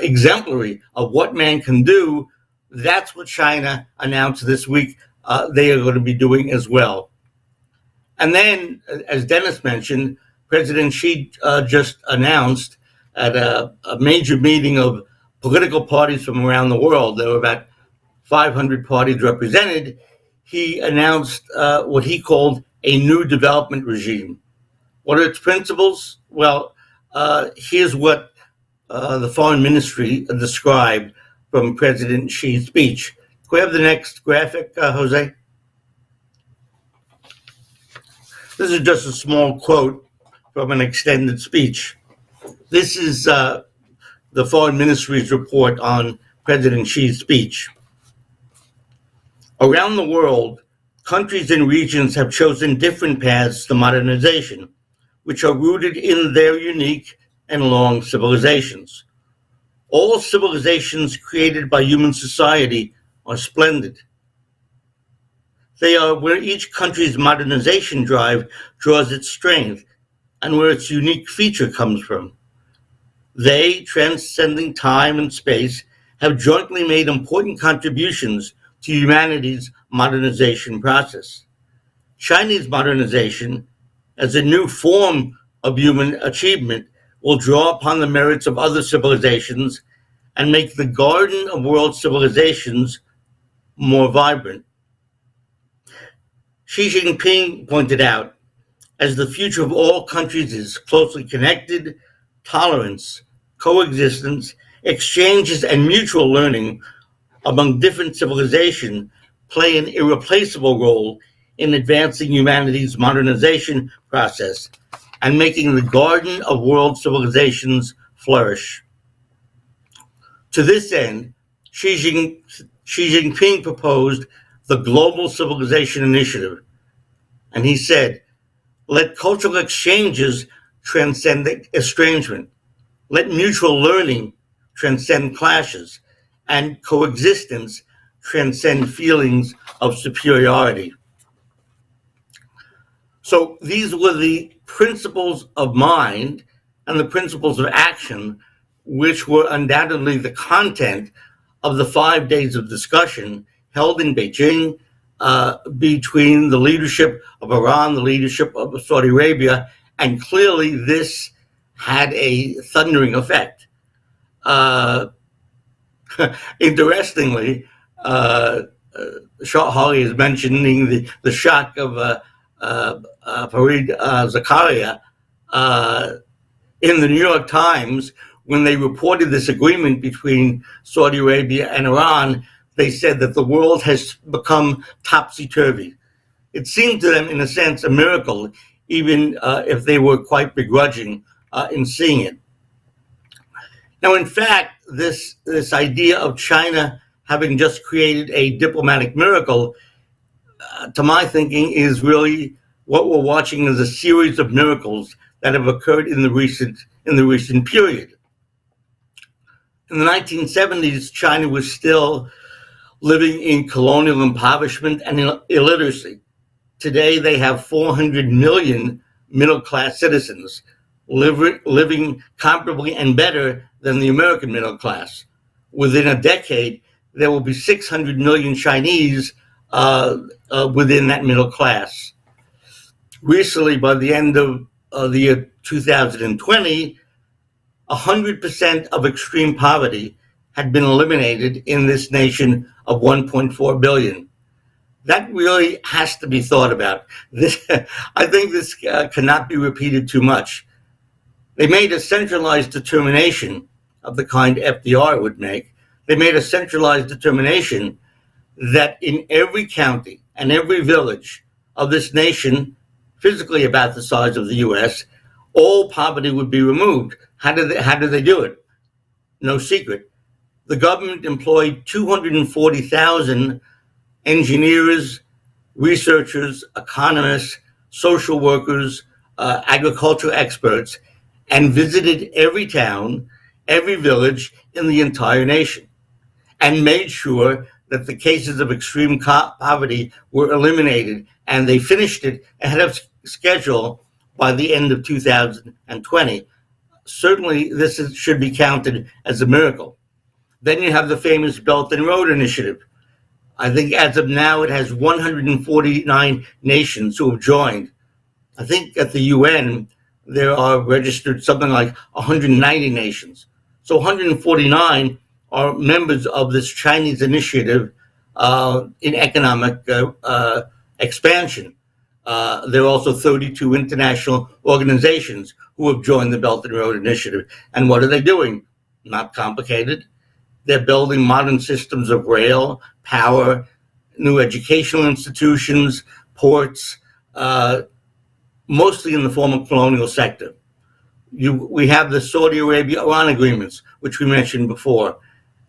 exemplary of what man can do. That's what China announced this week they are going to be doing as well. And then, as Dennis mentioned, President Xi just announced at a major meeting of political parties from around the world, there were about 500 parties represented, he announced what he called a new development regime. What are its principles? Well, here's what the Foreign Ministry described from President Xi's speech. Can we have the next graphic, Jose? This is just a small quote from an extended speech. This is the Foreign Ministry's report on President Xi's speech. Around the world, countries and regions have chosen different paths to modernization, which are rooted in their unique and long civilizations. All civilizations created by human society are splendid. They are where each country's modernization drive draws its strength and where its unique feature comes from. They, transcending time and space, have jointly made important contributions to humanity's modernization process. Chinese modernization, as a new form of human achievement, will draw upon the merits of other civilizations and make the garden of world civilizations more vibrant. Xi Jinping pointed out, as the future of all countries is closely connected, tolerance, coexistence, exchanges, and mutual learning among different civilizations play an irreplaceable role in advancing humanity's modernization process and making the garden of world civilizations flourish. To this end, Xi Jinping proposed the Global Civilization Initiative, and he said, "Let cultural exchanges transcend estrangement. Let mutual learning transcend clashes, and coexistence transcend feelings of superiority." So these were the principles of mind and the principles of action, which were undoubtedly the content of the 5 days of discussion held in Beijing between the leadership of Iran, the leadership of Saudi Arabia, and clearly this had a thundering effect. Interestingly, Harley is mentioning the shock of Fareed Zakaria in the New York Times. When they reported this agreement between Saudi Arabia and Iran, they said that the world has become topsy-turvy. It seemed to them, in a sense, a miracle, even if they were quite begrudging in seeing it. Now, in fact, this idea of China having just created a diplomatic miracle, to my thinking, is really what we're watching as a series of miracles that have occurred in the recent period. In the 1970s, China was still living in colonial impoverishment and illiteracy. Today, they have 400 million middle-class citizens living comparably and better than the American middle class. Within a decade, there will be 600 million Chinese within that middle class. Recently, by the end of the year 2020, 100% of extreme poverty had been eliminated in this nation of 1.4 billion. That really has to be thought about. I think this cannot be repeated too much. They made a centralized determination of the kind FDR would make. They made a centralized determination that in every county and every village of this nation, physically about the size of the U.S., all poverty would be removed. How did they do it? No secret. The government employed 240,000 engineers, researchers, economists, social workers, agricultural experts, and visited every town, every village in the entire nation, and made sure that the cases of extreme poverty were eliminated, and they finished it ahead of schedule by the end of 2020. Certainly, this should be counted as a miracle. Then you have the famous Belt and Road Initiative. I think as of now, it has 149 nations who have joined. I think at the UN, there are registered something like 190 nations. So 149 are members of this Chinese initiative in economic expansion. There are also 32 international organizations who have joined the Belt and Road Initiative. And what are they doing? Not complicated. They're building modern systems of rail, power, new educational institutions, ports, mostly in the former colonial sector. We have the Saudi Arabia-Iran agreements, which we mentioned before.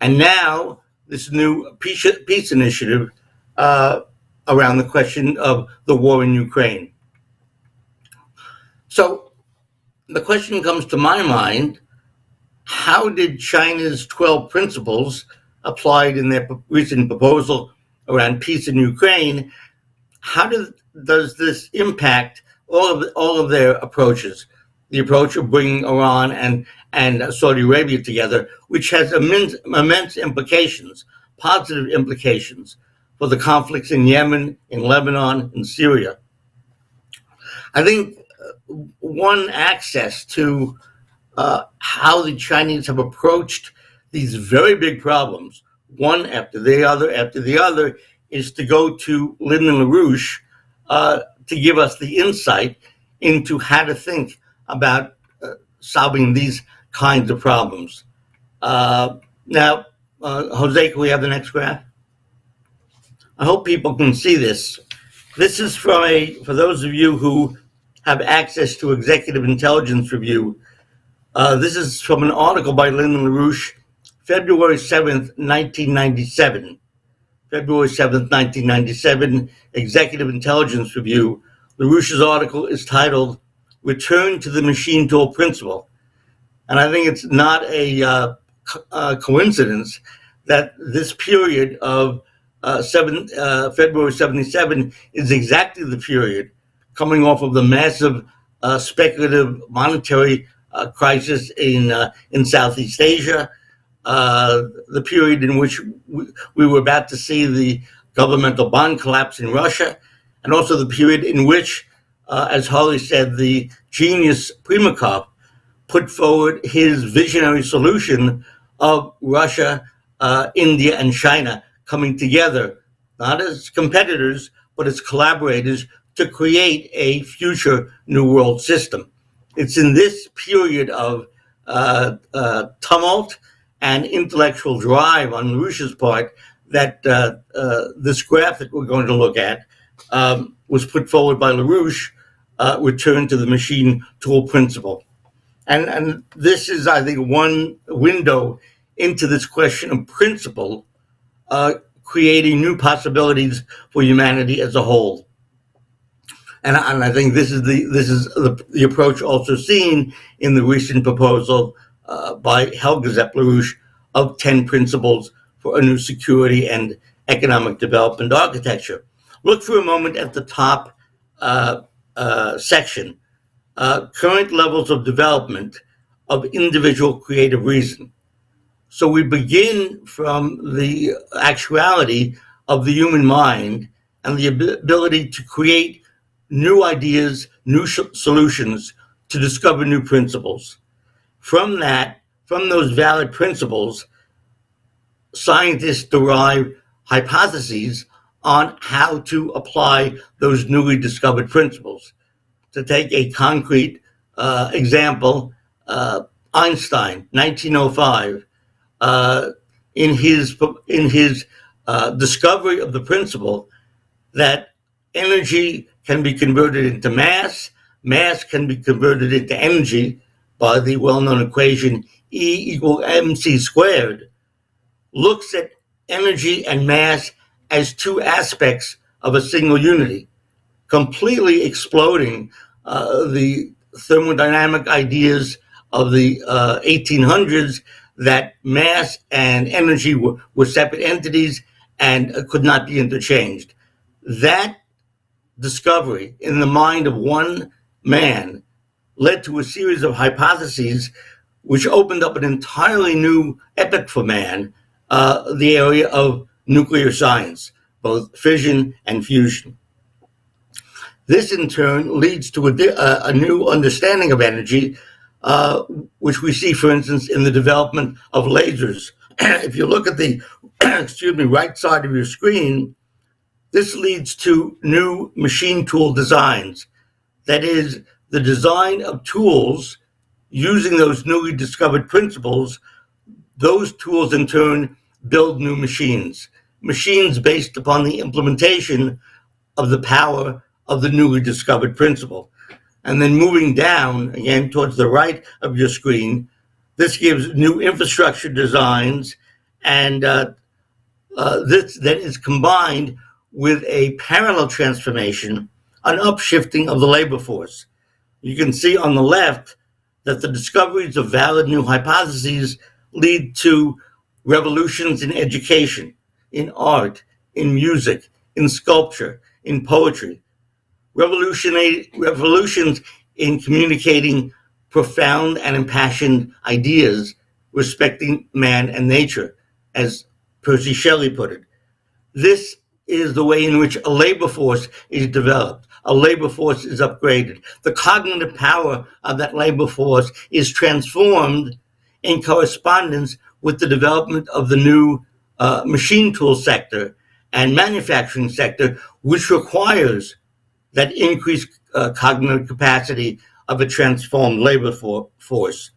And now this new peace initiative around the question of the war in Ukraine. So the question comes to my mind, how did China's 12 principles applied in their recent proposal around peace in Ukraine, does this impact all of their approaches? The approach of bringing Iran and Saudi Arabia together, which has immense implications, positive implications for the conflicts in Yemen, in Lebanon, in Syria. I think one access to how the Chinese have approached these very big problems, one after the other, is to go to Lyndon LaRouche to give us the insight into how to think about solving these kinds of problems. Now, Jose, can we have the next graph? I hope people can see this. This is for those of you who have access to Executive Intelligence Review. This is from an article by Lyndon LaRouche, February 7th, 1997. February 7th, 1997, Executive Intelligence Review. LaRouche's article is titled, Return to the Machine Tool Principle. And I think it's not a coincidence that this period of February 77 is exactly the period coming off of the massive speculative monetary crisis in Southeast Asia, the period in which we were about to see the governmental bond collapse in Russia, and also the period in which, as Harley said, the genius Primakov put forward his visionary solution of Russia, India, and China coming together, not as competitors, but as collaborators to create a future New World System. It's in this period of tumult and intellectual drive on LaRouche's part that this graph that we're going to look at was put forward by LaRouche, Return to the Machine Tool Principle. And this is, I think, one window into this question of principle, creating new possibilities for humanity as a whole. And I think this is the approach also seen in the recent proposal by Helga Zepp LaRouche of 10 principles for a new security and economic development architecture. Look for a moment at the top section, current levels of development of individual creative reason. So we begin from the actuality of the human mind and the ability to create new ideas, new solutions, to discover new principles. From those valid principles, scientists derive hypotheses on how to apply those newly discovered principles. To take a concrete example, Einstein, 1905, in his discovery of the principle that energy can be converted into mass, mass can be converted into energy by the well-known equation E = mc squared, looks at energy and mass as two aspects of a single unity, completely exploding the thermodynamic ideas of the 1800s that mass and energy were separate entities and could not be interchanged. That discovery in the mind of one man led to a series of hypotheses which opened up an entirely new epoch for man, the area of nuclear science, both fission and fusion. This in turn leads to a new understanding of energy, which we see, for instance, in the development of lasers. If you look at the right side of your screen, this leads to new machine tool designs. That is, the design of tools using those newly discovered principles. Those tools in turn build new machines based upon the implementation of the power of the newly discovered principle. And then moving down again towards the right of your screen, this gives new infrastructure designs, and this then is combined with a parallel transformation, an upshifting of the labor force. You can see on the left that the discoveries of valid new hypotheses lead to revolutions in education, in art, in music, in sculpture, in poetry, revolutions in communicating profound and impassioned ideas respecting man and nature, as Percy Shelley put it. This is the way in which a labor force is developed. A labor force is upgraded. The cognitive power of that labor force is transformed in correspondence with the development of the new machine tool sector and manufacturing sector, which requires that increased cognitive capacity of a transformed labor force.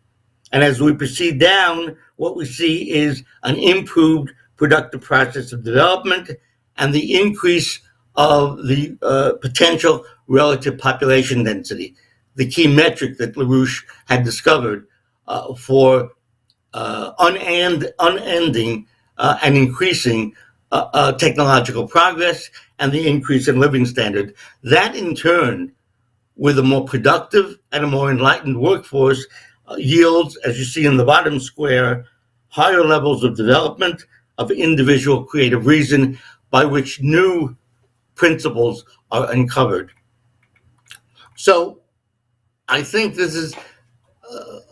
And as we proceed down, what we see is an improved productive process of development and the increase of the potential relative population density, the key metric that Larouche had discovered for unending and increasing technological progress and the increase in living standard. That in turn, with a more productive and a more enlightened workforce, yields, as you see in the bottom square, higher levels of development of individual creative reason by which new principles are uncovered. So I think this is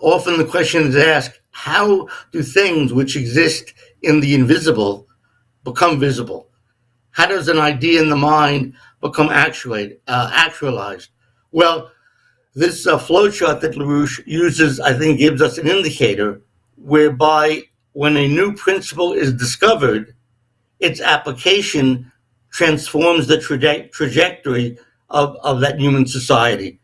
often the question is asked, how do things which exist in the invisible become visible? How does an idea in the mind become actualized? Well, this flowchart that Larouche uses, I think, gives us an indicator whereby when a new principle is discovered, its application transforms the trajectory of that human society.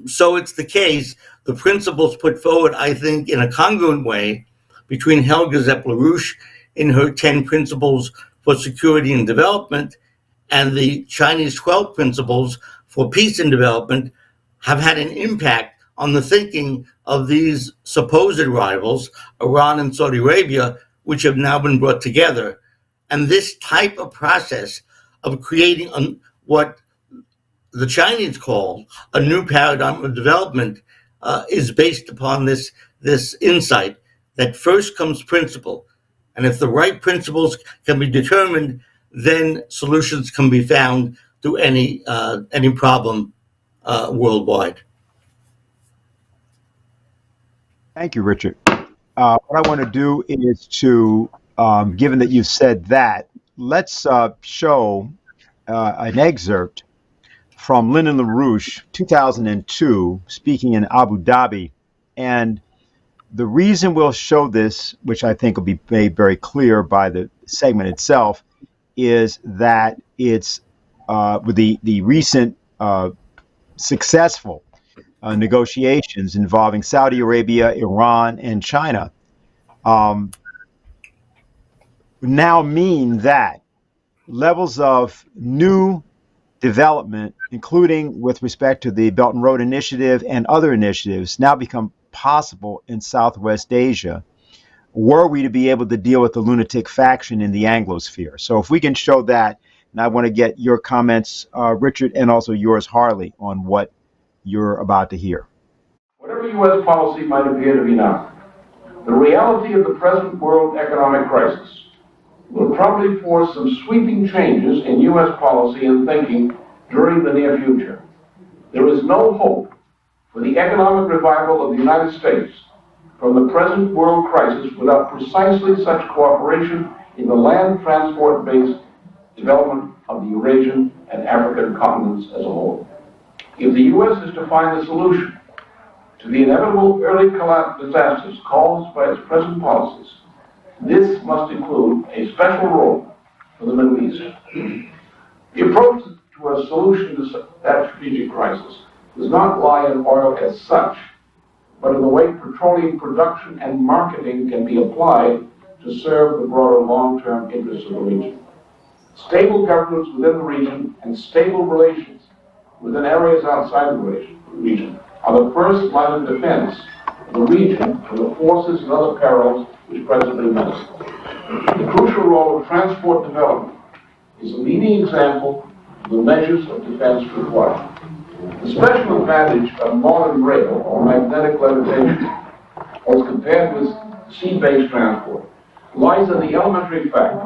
So it's the case, the principles put forward, I think, in a congruent way between Helga Zepp-Larouche in her 10 principles for security and development and the Chinese 12 principles for peace and development have had an impact on the thinking of these supposed rivals, Iran and Saudi Arabia, which have now been brought together. And this type of process of creating what the Chinese call a new paradigm of development is based upon this insight that first comes principle. And if the right principles can be determined, then solutions can be found to any problem worldwide. Thank you, Richard. What I want to do is to, given that you said that, let's show an excerpt from Lyndon LaRouche, 2002, speaking in Abu Dhabi. And the reason we'll show this, which I think will be made very clear by the segment itself, is that it's with the recent successful negotiations involving Saudi Arabia, Iran, and China now mean that levels of new development, including with respect to the Belt and Road Initiative and other initiatives, now become possible in Southwest Asia, were we to be able to deal with the lunatic faction in the Anglosphere. So if we can show that, and I want to get your comments, Richard, and also yours, Harley, on what you're about to hear. Whatever U.S. policy might appear to be now, the reality of the present world economic crisis will probably force some sweeping changes in U.S. policy and thinking during the near future. There is no hope for the economic revival of the United States from the present world crisis without precisely such cooperation in the land transport-based development of the Eurasian and African continents as a whole. If the U.S. is to find a solution to the inevitable early collapse disasters caused by its present policies, this must include a special role for the Middle East. The approach to a solution to that strategic crisis does not lie in oil as such, but in the way petroleum production and marketing can be applied to serve the broader long-term interests of the region. Stable governments within the region and stable relations within areas outside the region are the first line of defense of the region from the forces and other perils which presently menace. The crucial role of transport development is a leading example of the measures of defense required. The special advantage of modern rail or magnetic levitation, as compared with sea-based transport, lies in the elementary fact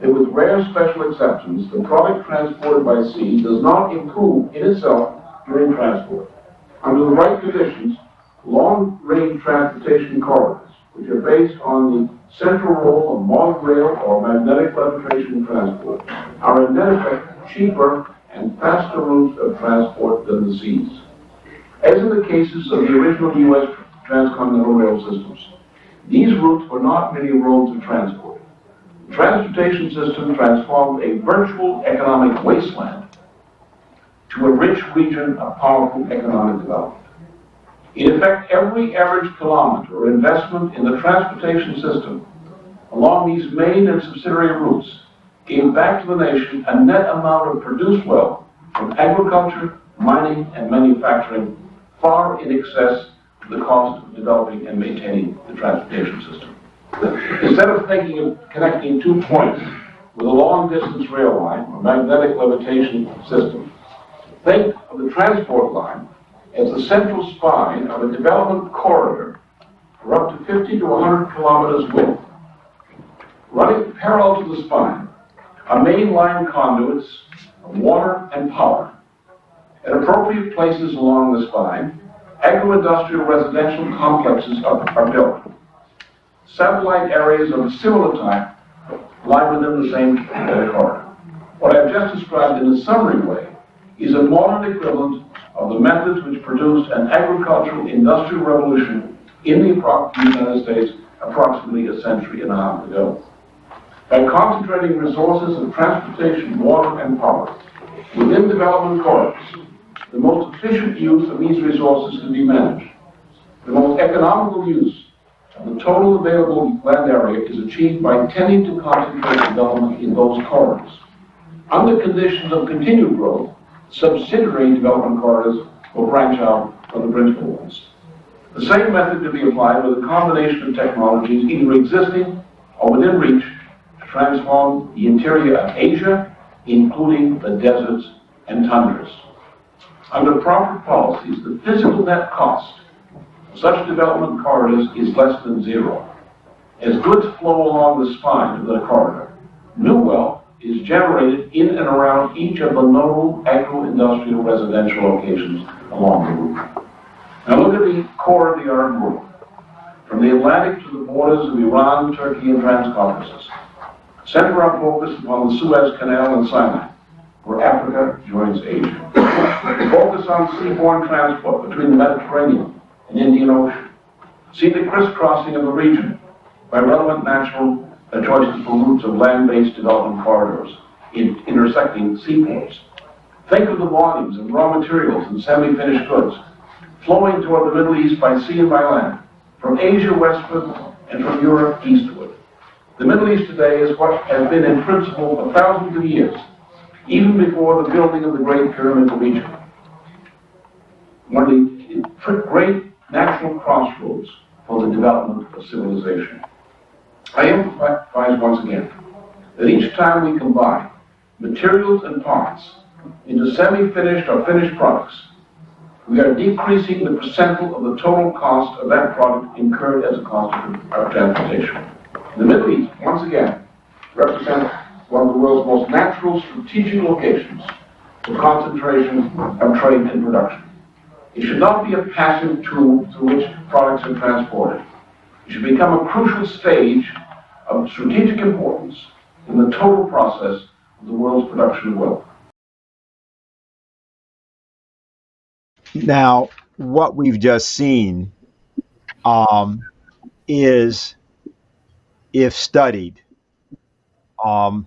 that with rare special exceptions, the product transported by sea does not improve in itself during transport. Under the right conditions, long-range transportation corridors, which are based on the central role of modern rail or magnetic levitation transport, are in net effect cheaper and faster routes of transport than the seas. As in the cases of the original U.S. transcontinental rail systems, these routes were not merely roads of transport. The transportation system transformed a virtual economic wasteland to a rich region of powerful economic development. In effect, every average kilometer or investment in the transportation system along these main and subsidiary routes gave back to the nation a net amount of produced wealth from agriculture, mining, and manufacturing far in excess of the cost of developing and maintaining the transportation system. Instead of thinking of connecting 2 points with a long-distance rail line or magnetic levitation system, think of the transport line as the central spine of a development corridor for up to 50 to 100 kilometers width. Running parallel to the spine are main line conduits of water and power. At appropriate places along the spine, agro-industrial residential complexes are built. Satellite areas of a similar type lie within the same corridor. What I've just described in a summary way is a modern equivalent of the methods which produced an agricultural industrial revolution in the United States approximately a century and a half ago. By concentrating resources of transportation, water, and power within development corridors, the most efficient use of these resources can be managed. The most economical use of the total available land area is achieved by tending to concentrate development in those corridors. Under conditions of continued growth, subsidiary development corridors will branch out from the principal ones. The same method can be applied with a combination of technologies either existing or within reach to transform the interior of Asia, including the deserts and tundras. Under proper policies, the physical net cost of such development corridors is less than zero. As goods flow along the spine of the corridor, new wealth is generated in and around each of the nodal agro-industrial residential locations along the route. Now look at the core of the Arab world, from the Atlantic to the borders of Iran, Turkey, and Transcaucasus. Center our focus upon the Suez Canal and Sinai, where Africa joins Asia. Focus on seaborne transport between the Mediterranean and Indian Ocean. See the crisscrossing of the region by relevant natural choices for routes of land-based development corridors intersecting seaports. Think of the volumes of raw materials and semi-finished goods flowing toward the Middle East by sea and by land, from Asia westward and from Europe eastward. The Middle East today is what has been in principle for thousands of years, even before the building of the Great Pyramid of Egypt. One of the great natural crossroads for the development of civilization. I emphasize once again that each time we combine materials and parts into semi-finished or finished products, we are decreasing the percentile of the total cost of that product incurred as a cost of transportation. The Middle East, once again, represents one of the world's most natural strategic locations for concentration of trade and production. It should not be a passive tool through which products are transported. It should become a crucial stage of strategic importance in the total process of the world's production of wealth. Now, what we've just seen is, if studied, the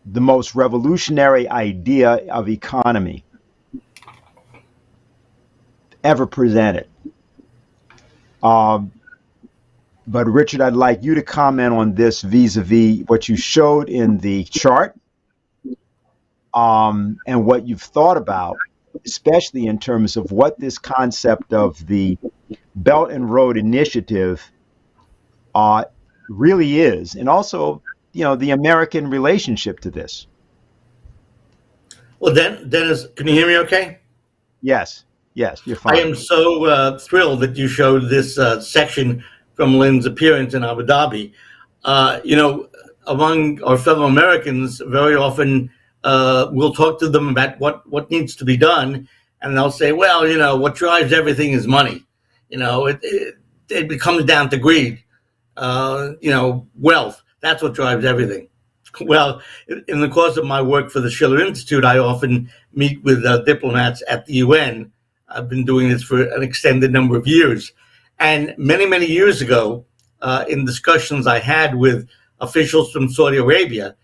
most revolutionary idea of economy ever presented. But Richard, I'd like you to comment on this vis-a-vis what you showed in the chart and what you've thought about, especially in terms of what this concept of the Belt and Road Initiative really is, and also, you know, the American relationship to this. Well, Dennis, can you hear me okay? Yes, yes, you're I fine. am so thrilled that you showed this section from Lynn's appearance in Abu Dhabi. You know, among our fellow Americans, very often we'll talk to them about what needs to be done, and they'll say, "Well, you know, what drives everything is money. You know, it comes down to greed. You know, wealth. That's what drives everything." Well, in the course of my work for the Schiller Institute, I often meet with diplomats at the UN. I've been doing this for an extended number of years. And many, many years ago, in discussions I had with officials from Saudi Arabia,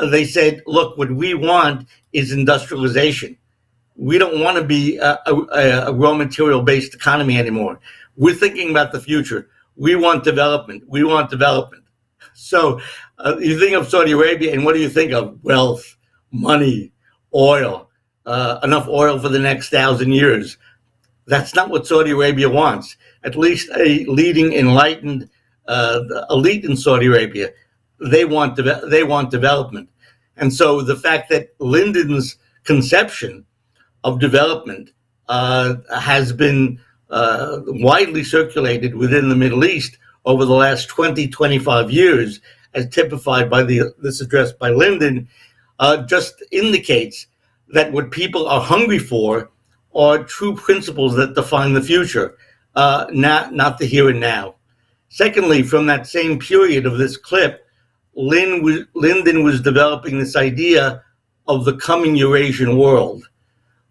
they said, look, what we want is industrialization. We don't want to be a raw material based economy anymore. We're thinking about the future. We want development. We want development. So you think of Saudi Arabia, and what do you think of? Wealth, money, oil, enough oil for the next 1,000 years. That's not what Saudi Arabia wants. At least a leading enlightened elite in Saudi Arabia, they want development. And so the fact that Lyndon's conception of development has been widely circulated within the Middle East over the last 20, 25 years, as typified by this address by Lyndon, just indicates that what people are hungry for are true principles that define the future, not the here and now. Secondly, from that same period of this clip, Lyndon was developing this idea of the coming Eurasian world,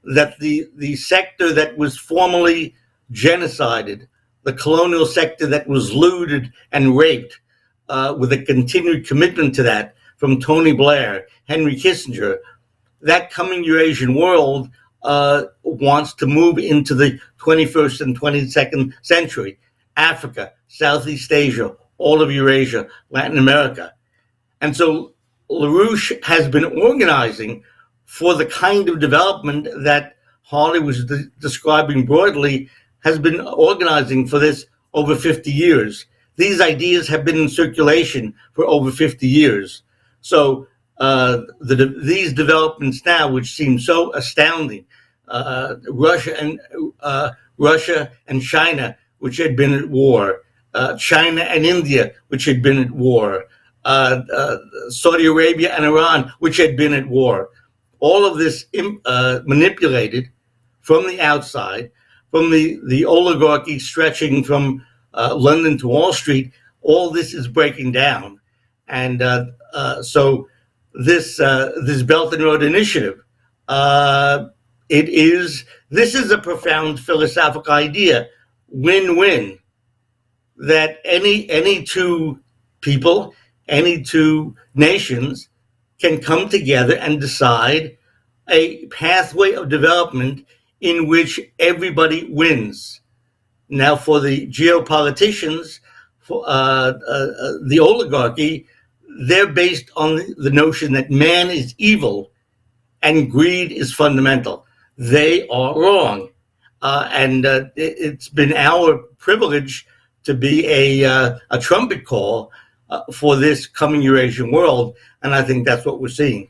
that the sector that was formerly genocided, the colonial sector that was looted and raped, with a continued commitment to that from Tony Blair, Henry Kissinger, that coming Eurasian world wants to move into the 21st and 22nd century. Africa, Southeast Asia, all of Eurasia, Latin America. And so Larouche has been organizing for the kind of development that Harley was describing broadly, has been organizing for this over 50 years. These ideas have been in circulation for over 50 years. So these developments now, which seem so astounding, Russia and China, which had been at war, China and India, which had been at war, Saudi Arabia and Iran, which had been at war. All of this manipulated from the outside, from the oligarchy stretching from London to Wall Street. All this is breaking down. And so this Belt and Road Initiative, this is a profound philosophical idea, win-win, that any two people, any two nations can come together and decide a pathway of development in which everybody wins. Now, for the geopoliticians, for the oligarchy, they're based on the notion that man is evil and greed is fundamental. They are wrong. And it's been our privilege to be a trumpet call for this coming Eurasian world. And I think that's what we're seeing.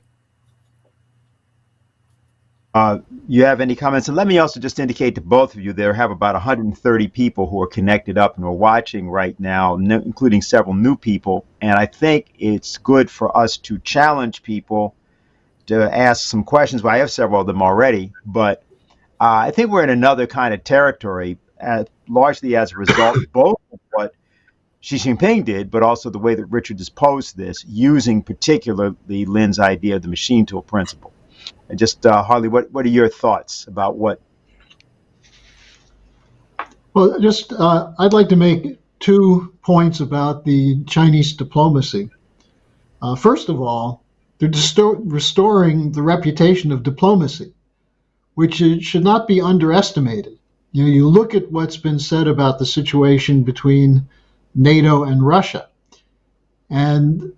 You have any comments? And let me also just indicate to both of you, there have about 130 people who are connected up and are watching right now, including several new people. And I think it's good for us to challenge people to ask some questions. Well, I have several of them already, but I think we're in another kind of territory, largely as a result both of what Xi Jinping did, but also the way that Richard has posed this, using particularly Lynn's idea of the machine tool principle. And just, Harley, what are your thoughts about what? Well, just I'd like to make 2 points about the Chinese diplomacy. First of all, they're restoring the reputation of diplomacy, which should not be underestimated. You know, you look at what's been said about the situation between NATO and Russia, and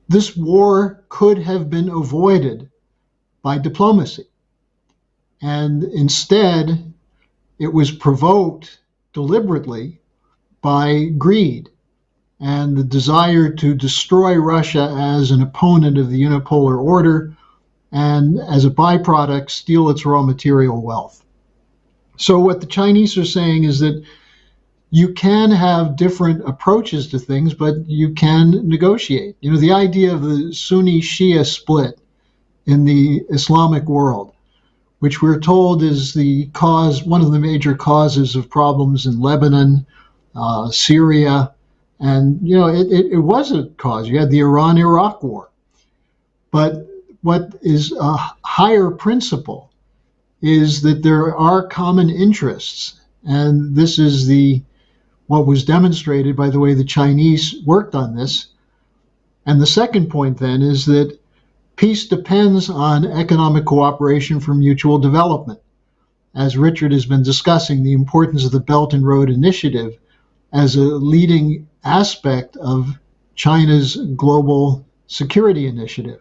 this war could have been avoided by diplomacy. And instead, it was provoked deliberately by greed and the desire to destroy Russia as an opponent of the unipolar order and, as a byproduct, steal its raw material wealth. So what the Chinese are saying is that you can have different approaches to things, but you can negotiate. You know, the idea of the Sunni Shia split in the Islamic world, which we're told is one of the major causes of problems in Lebanon, Syria, and it was a cause. You had the Iran-Iraq war, but what is a higher principle is that there are common interests, and this is what was demonstrated by the way the Chinese worked on this. And the second point then is that peace depends on economic cooperation for mutual development. As Richard has been discussing, the importance of the Belt and Road Initiative as a leading aspect of China's global security initiative,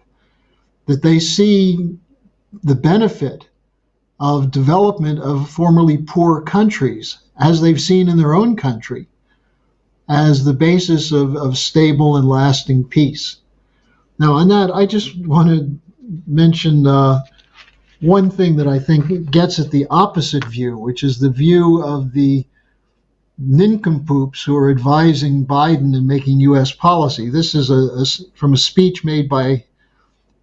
that they see the benefit of development of formerly poor countries, as they've seen in their own country, as the basis of stable and lasting peace. Now, on that, I just want to mention one thing that I think gets at the opposite view, which is the view of the nincompoops who are advising Biden in making U.S. policy. This is from a speech made by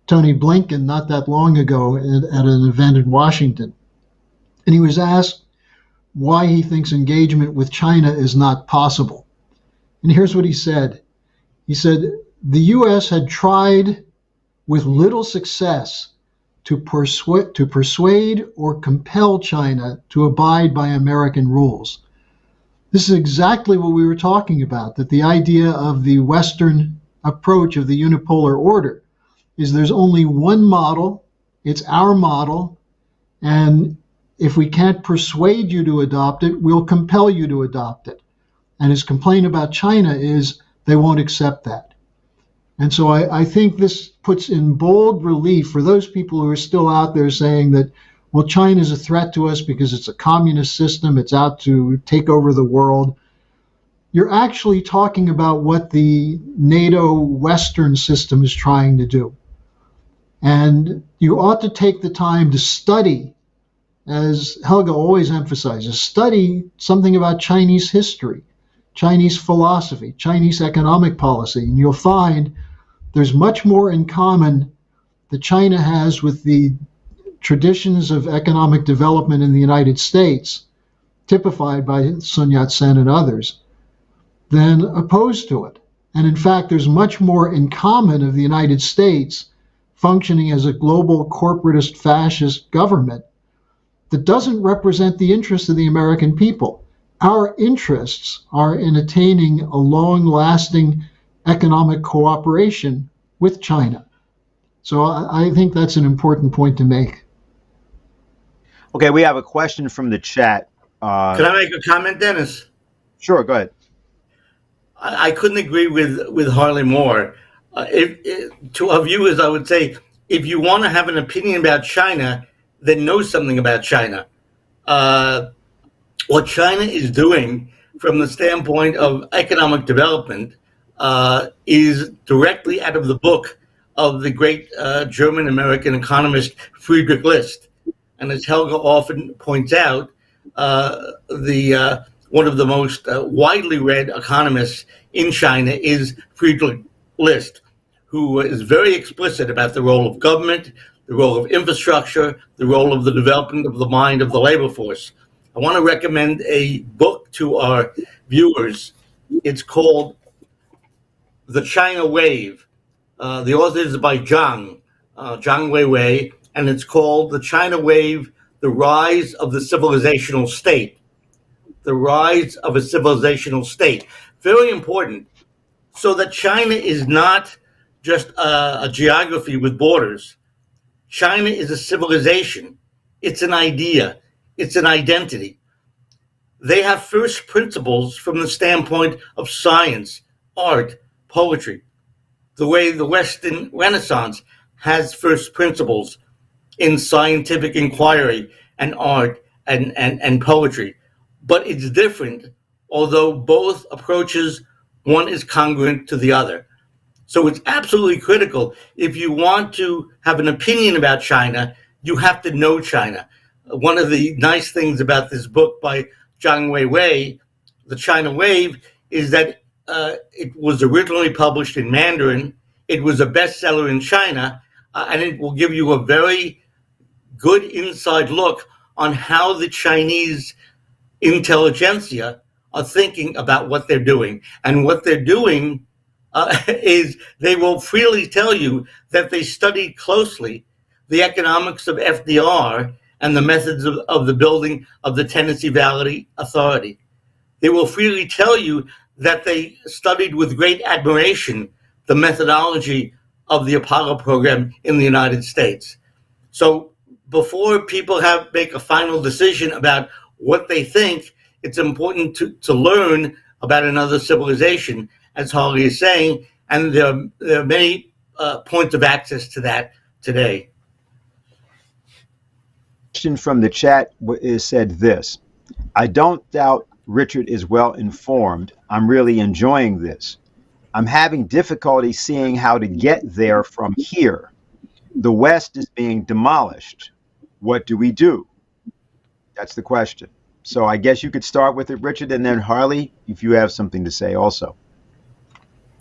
Tony Blinken not that long ago at an event in Washington. And he was asked why he thinks engagement with China is not possible. And here's what he said. He said, the U.S. had tried with little success to persuade or compel China to abide by American rules. This is exactly what we were talking about, that the idea of the Western approach of the unipolar order is there's only one model, it's our model, and if we can't persuade you to adopt it, we'll compel you to adopt it. And his complaint about China is they won't accept that. And so I think this puts in bold relief for those people who are still out there saying that, well, China is a threat to us because it's a communist system, it's out to take over the world. You're actually talking about what the NATO Western system is trying to do. And you ought to take the time to study, as Helga always emphasizes, study something about Chinese history, Chinese philosophy, Chinese economic policy, and you'll find there's much more in common that China has with the traditions of economic development in the United States, typified by Sun Yat-sen and others, than opposed to it. And in fact, there's much more in common of the United States functioning as a global corporatist fascist government that doesn't represent the interests of the American people. Our interests are in attaining a long-lasting economic cooperation with China. So I think that's an important point to make. Okay, we have a question from the chat. Can I make a comment, Dennis? Sure, go ahead. I couldn't agree with Harley more. To our viewers, I would say, if you want to have an opinion about China, then know something about China. What China is doing from the standpoint of economic development is directly out of the book of the great German-American economist Friedrich List. And as Helga often points out, one of the most widely read economists in China is Friedrich List, who is very explicit about the role of government, the role of infrastructure, the role of the development of the mind of the labor force. I want to recommend a book to our viewers. It's called The China Wave. The author is by Zhang Weiwei, and it's called The China Wave, The Rise of the Civilizational State. The Rise of a Civilizational State. Very important. So that China is not just a geography with borders. China is a civilization. It's an idea. It's an identity. They have first principles from the standpoint of science, art, poetry, the way the Western Renaissance has first principles in scientific inquiry and art and poetry. But it's different, although both approaches, one is congruent to the other. So it's absolutely critical. If you want to have an opinion about China, you have to know China. one of the nice things about this book by Zhang Weiwei, The China Wave, is that it was originally published in Mandarin. It was a bestseller in China, and it will give you a very good inside look on how the Chinese intelligentsia are thinking about what they're doing. And what they're doing is they will freely tell you that they studied closely the economics of FDR and the methods of the building of the Tennessee Valley Authority. They will freely tell you that they studied with great admiration the methodology of the Apollo program in the United States. So before people make a final decision about what they think, it's important to learn about another civilization, as Harley is saying, and there are many points of access to that today. Question from the chat is said this: I don't doubt Richard is well informed. I'm really enjoying this. I'm having difficulty seeing how to get there from here. The West is being demolished. What do we do? That's the question. So I guess you could start with it, Richard, and then Harley, if you have something to say also.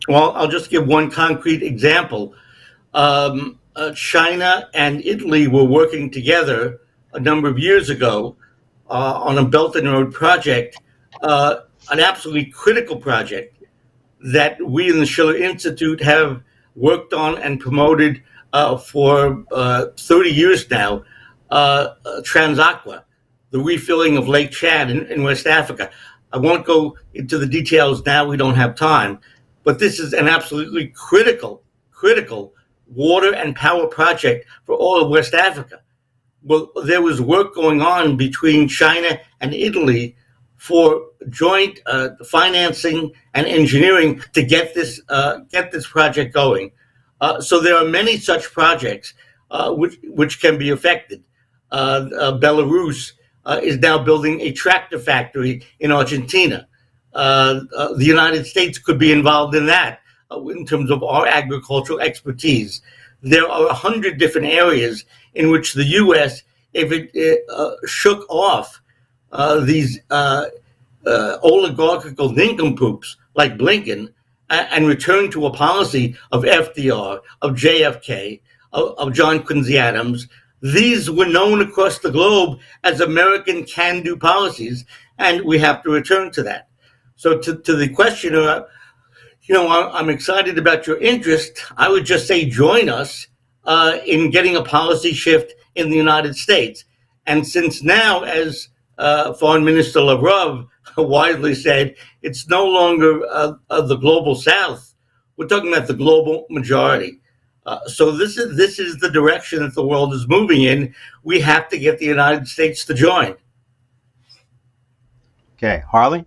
Well, I'll just give one concrete example. China and Italy were working together a number of years ago on a Belt and Road project, an absolutely critical project that we in the Schiller Institute have worked on and promoted for 30 years now, Transaqua, the refilling of Lake Chad in West Africa. I won't go into the details now, we don't have time, but this is an absolutely critical water and power project for all of West Africa. Well, there was work going on between China and Italy for joint financing and engineering to get this project going. So there are many such projects which can be affected. Belarus is now building a tractor factory in Argentina. The United States could be involved in that in terms of our agricultural expertise. There are 100 different areas in which the U.S., if it shook off these oligarchical nincompoops like Blinken and returned to a policy of FDR, of JFK, of John Quincy Adams, these were known across the globe as American can-do policies, and we have to return to that. So to the questioner, I'm excited about your interest. I would just say join us in getting a policy shift in the United States. And since now, as Foreign Minister Larouche wisely said, it's no longer the global South. We're talking about the global majority. So this is the direction that the world is moving in. We have to get the United States to join. Okay, Harley?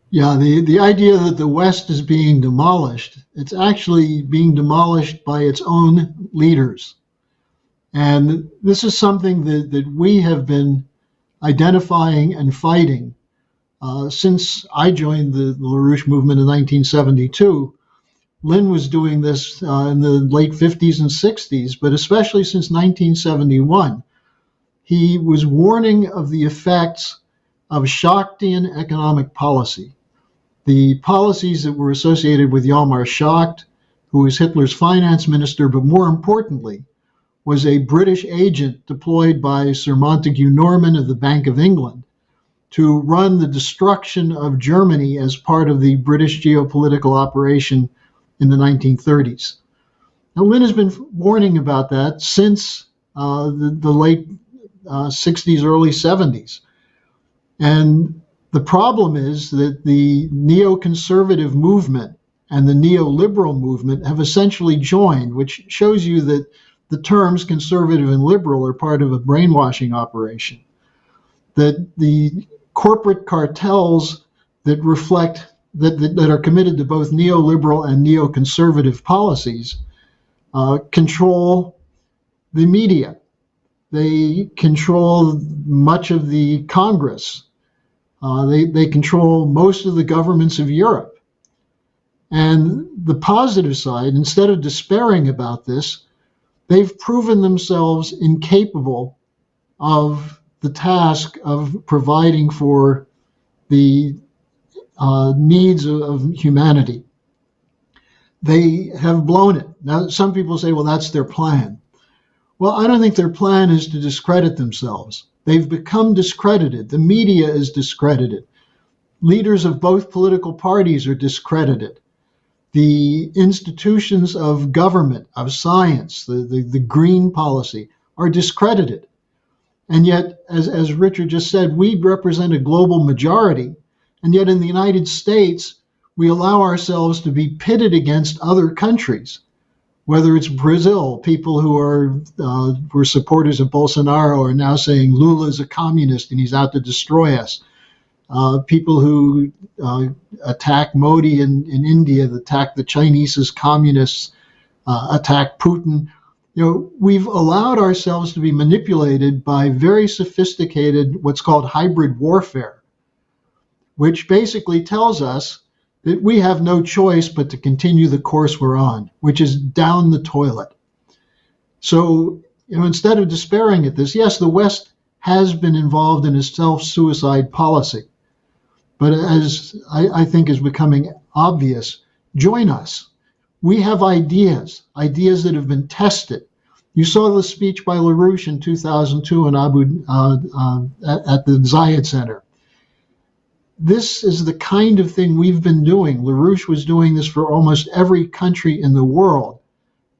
Yeah, the idea that the West is being demolished, it's actually being demolished by its own leaders. And this is something that we have been identifying and fighting since I joined the Larouche movement in 1972. Lynn was doing this in the late 50s and 60s, but especially since 1971. He was warning of the effects of Schachtian economic policy. The policies that were associated with Hjalmar Schacht, who was Hitler's finance minister, but more importantly, was a British agent deployed by Sir Montague Norman of the Bank of England to run the destruction of Germany as part of the British geopolitical operation in the 1930s. Now, Lynn has been warning about that since the late 60s, early 70s. And the problem is that the neoconservative movement and the neoliberal movement have essentially joined, which shows you that the terms conservative and liberal are part of a brainwashing operation. That the corporate cartels that reflect that are committed to both neoliberal and neoconservative policies control the media. They control much of the Congress. They control most of the governments of Europe. And the positive side, instead of despairing about this, they've proven themselves incapable of the task of providing for the needs of humanity. They have blown it. Now, some people say, well, that's their plan. Well, I don't think their plan is to discredit themselves. They've become discredited. The media is discredited. Leaders of both political parties are discredited. The institutions of government, of science, the green policy are discredited. And yet, as Richard just said, we represent a global majority. And yet in the United States, we allow ourselves to be pitted against other countries, whether it's Brazil, people who were supporters of Bolsonaro are now saying Lula is a communist and he's out to destroy us. People who attack Modi in India, attack the Chinese as communists, attack Putin. We've allowed ourselves to be manipulated by very sophisticated, what's called hybrid warfare, which basically tells us that we have no choice but to continue the course we're on, which is down the toilet. So, instead of despairing at this, yes, the West has been involved in a self-suicide policy. But as I think is becoming obvious, join us. We have ideas that have been tested. You saw the speech by Larouche in 2002 in at the Zayed Center. This is the kind of thing we've been doing. Larouche was doing this for almost every country in the world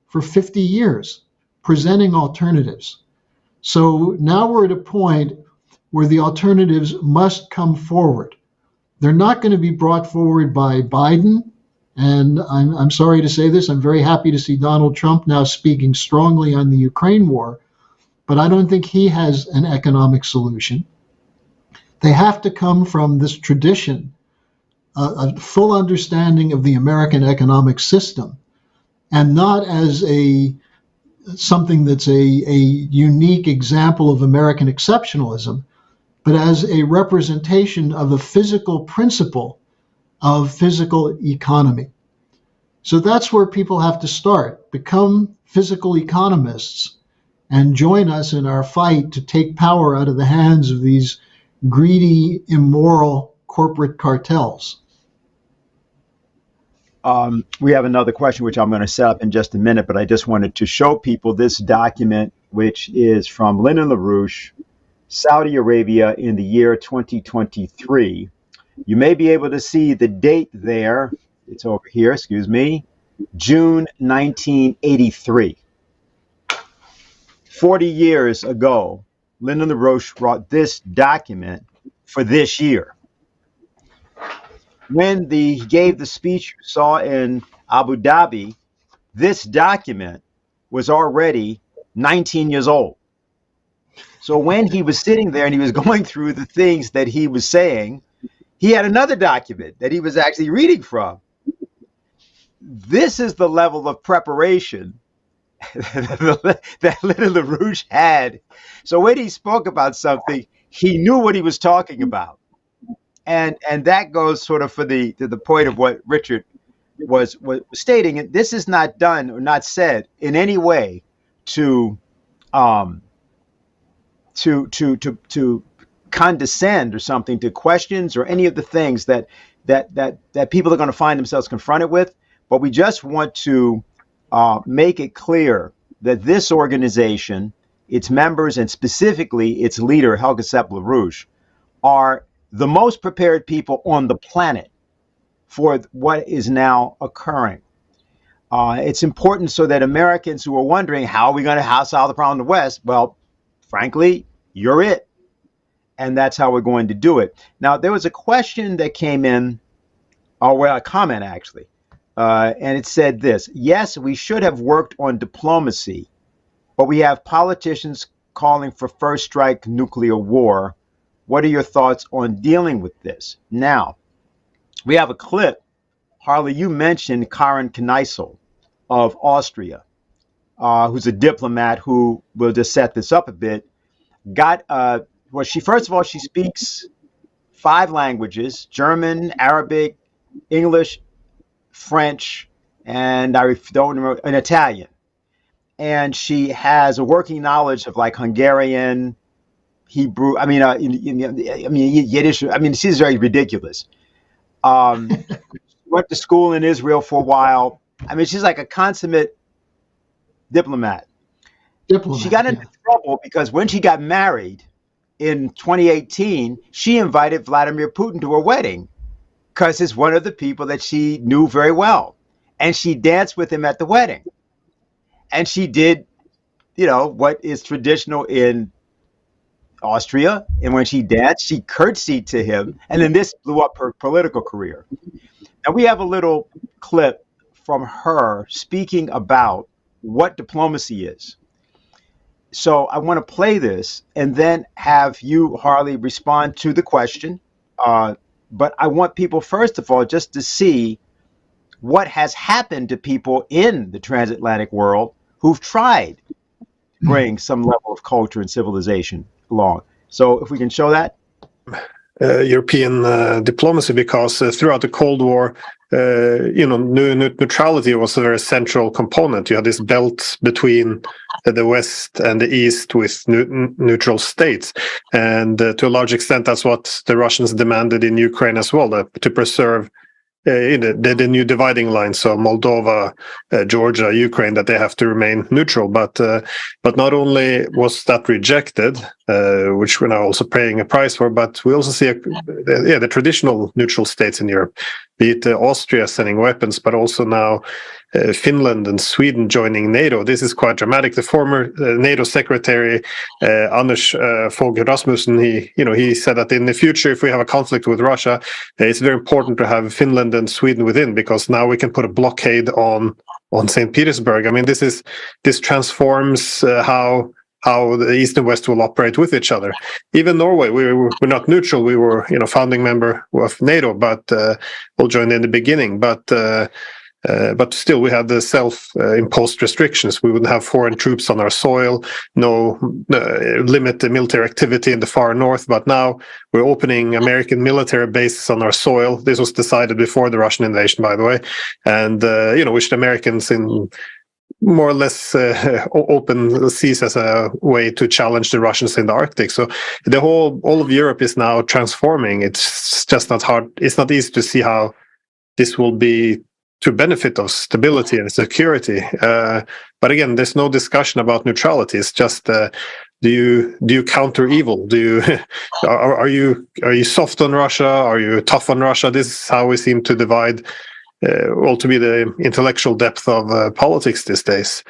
for 50 years, presenting alternatives. So now we're at a point where the alternatives must come forward. They're not going to be brought forward by Biden. And I'm sorry to say this, I'm very happy to see Donald Trump now speaking strongly on the Ukraine war, but I don't think he has an economic solution. They have to come from this tradition, a full understanding of the American economic system, and not as something that's a unique example of American exceptionalism, but as a representation of a physical principle of physical economy. So that's where people have to start. Become physical economists and join us in our fight to take power out of the hands of these greedy, immoral corporate cartels. We have another question, which I'm going to set up in just a minute, but I just wanted to show people this document, which is from Lyndon LaRouche, Saudi Arabia in the year 2023. You may be able to see the date there. It's over here, excuse me, June 1983. 40 years ago, Lyndon LaRouche brought this document for this year. When he gave the speech you saw in Abu Dhabi, this document was already 19 years old. So when he was sitting there and he was going through the things that he was saying, he had another document that he was actually reading from. This is the level of preparation that Lyndon LaRouche had. So when he spoke about something, he knew what he was talking about. And that goes sort of to the point of what Richard was stating. And this is not done or not said in any way to condescend or something to questions or any of the things that people are going to find themselves confronted with. But we just want to make it clear that this organization, its members, and specifically its leader, Helga Sepp LaRouche, are the most prepared people on the planet for what is now occurring. It's important so that Americans who are wondering, how are we going to solve the problem in the West? Well, frankly, you're it. And that's how we're going to do it. Now, there was a question that came in, a comment actually, and it said this: yes, we should have worked on diplomacy, but we have politicians calling for first strike nuclear war. What are your thoughts on dealing with this? Now, we have a clip. Harley, you mentioned Karin Kneissl of Austria, who's a diplomat who, will just set this up a bit, she speaks 5 languages: German, Arabic, English, French, and Italian. And she has a working knowledge of like Hungarian, Hebrew. I mean, Yiddish. I mean, she's very ridiculous. Went to school in Israel for a while. I mean, she's like a consummate diplomat. She got into trouble because when she got married in 2018, she invited Vladimir Putin to her wedding because it's one of the people that she knew very well. And she danced with him at the wedding. And she did, what is traditional in Austria. And when she danced, she curtsied to him. And then this blew up her political career. Now we have a little clip from her speaking about what diplomacy is. So I want to play this and then have you, Harley, respond to the question. But I want people, first of all, just to see what has happened to people in the transatlantic world who've tried to bring some level of culture and civilization along. So if we can show that. European diplomacy, because throughout the Cold War, neutrality was a very central component. You had this belt between the West and the East with neutral states, and to a large extent, that's what the Russians demanded in Ukraine as well, to preserve the new dividing line. So Moldova, Georgia, Ukraine, that they have to remain neutral. But not only was that rejected, which we're now also paying a price for, but we also see the traditional neutral states in Europe, be it Austria sending weapons, but also now Finland and Sweden joining NATO. This is quite dramatic. The former NATO secretary Anders Fogh Rasmussen, he said that in the future, if we have a conflict with Russia, it's very important to have Finland and Sweden within, because now we can put a blockade on St. Petersburg. I mean, this transforms how the East and West will operate with each other. Even Norway, we're not neutral. We were, founding member of NATO, but we'll join in the beginning. But still, we had the self-imposed restrictions. We wouldn't have foreign troops on our soil, limit the military activity in the far north. But now we're opening American military bases on our soil. This was decided before the Russian invasion, by the way, and which the Americans in more or less open seas as a way to challenge the Russians in the Arctic. So all of Europe is now transforming. It's just not hard. It's not easy to see how this will be to benefit of stability and security. But again, there's no discussion about neutrality. It's just do you counter evil? Are you soft on Russia? Are you tough on Russia? This is how we seem to divide. To be the intellectual depth of politics these days,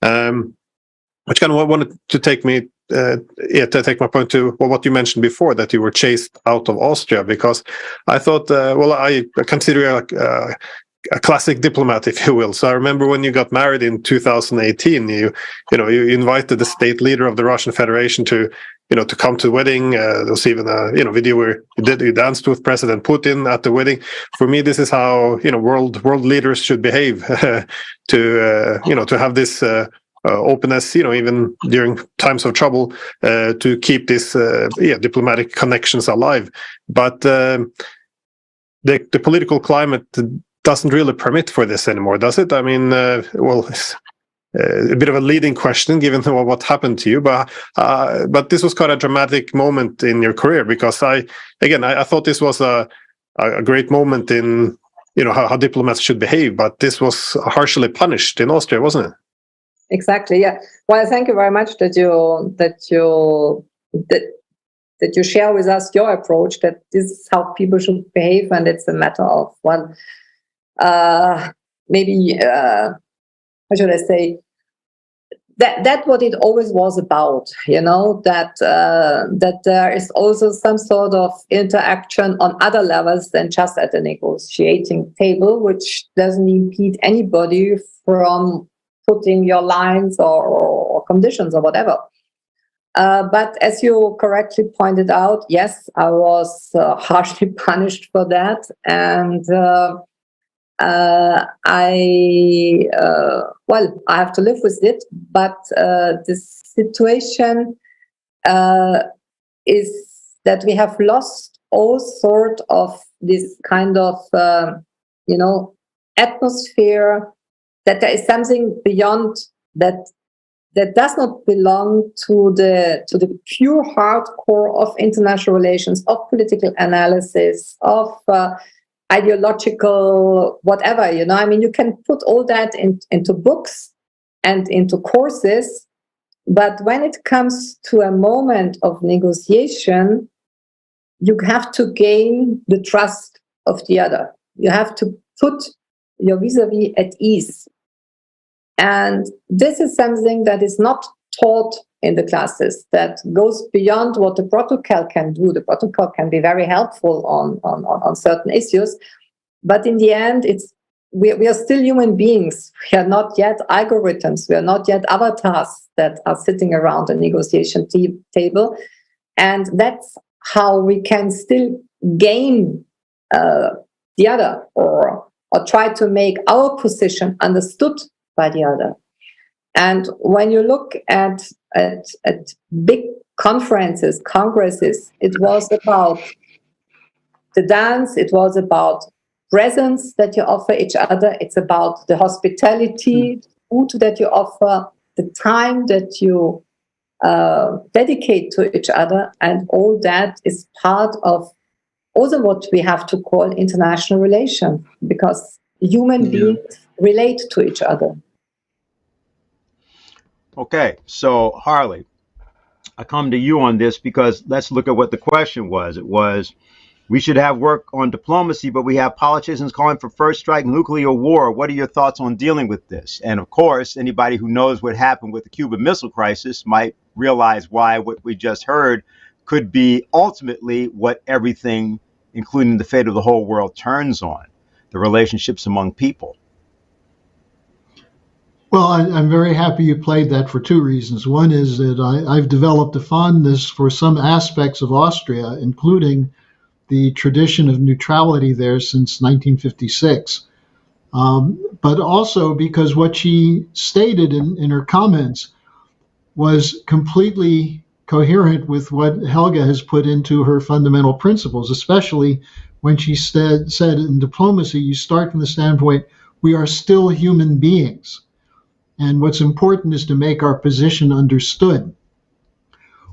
which kind of wanted to take me to take my point to what you mentioned before, that you were chased out of Austria, because I thought, I consider you a classic diplomat, if you will. So I remember when you got married in 2018, you invited the state leader of the Russian Federation to come to the wedding. There was even a video where you danced with President Putin at the wedding. For me, this is how world leaders should behave to have this openness, even during times of trouble, to keep this diplomatic connections alive. But the political climate doesn't really permit for this anymore, does it? I mean, it's a bit of a leading question given what happened to you, but this was quite a dramatic moment in your career, because I thought this was a great moment in how diplomats should behave, but this was harshly punished in Austria, wasn't it? Exactly. Yeah. Well, thank you very much that you share with us your approach, that this is how people should behave, and it's a matter of maybe how should I say, that what it always was about, that there is also some sort of interaction on other levels than just at the negotiating table, which doesn't impede anybody from putting your lines or conditions or whatever. But as you correctly pointed out, yes, I was harshly punished for that, and I have to live with it. But this situation is that we have lost all sort of this kind of atmosphere, that there is something beyond that that does not belong to the pure hardcore of international relations, of political analysis, of ideological whatever. I mean, you can put all that into books and into courses, but when it comes to a moment of negotiation, you have to gain the trust of the other. You have to put your vis-a-vis at ease. And this is something that is not taught in the classes, that goes beyond what the protocol can do. The protocol can be very helpful on certain issues, but in the end, we are still human beings. We are not yet algorithms. We are not yet avatars that are sitting around a negotiation table. And that's how we can still gain the other, or try to make our position understood by the other. And when you look at big conferences, congresses, it was about the dance, it was about presence that you offer each other, it's about the hospitality, food that you offer, the time that you dedicate to each other, and all that is part of also what we have to call international relations, because human beings relate to each other. Okay, so Harley, I come to you on this because let's look at what the question was. It was, we should have work on diplomacy, but we have politicians calling for first strike nuclear war. What are your thoughts on dealing with this? And of course, anybody who knows what happened with the Cuban Missile Crisis might realize why what we just heard could be ultimately what everything, including the fate of the whole world, turns on, the relationships among people. Well, I'm very happy you played that for two reasons. One is that I've developed a fondness for some aspects of Austria, including the tradition of neutrality there since 1956. But also because what she stated in her comments was completely coherent with what Helga has put into her fundamental principles, especially when she said in diplomacy, you start from the standpoint, we are still human beings. And what's important is to make our position understood.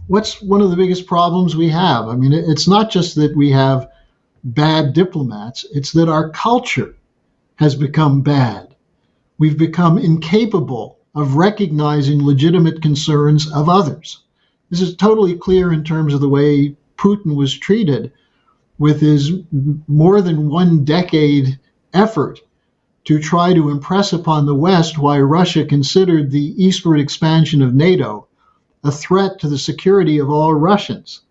What's one of the biggest problems we have? I mean, it's not just that we have bad diplomats, it's that our culture has become bad. We've become incapable of recognizing legitimate concerns of others. This is totally clear in terms of the way Putin was treated with his more than 1 decade effort to try to impress upon the West why Russia considered the eastward expansion of NATO a threat to the security of all Russians.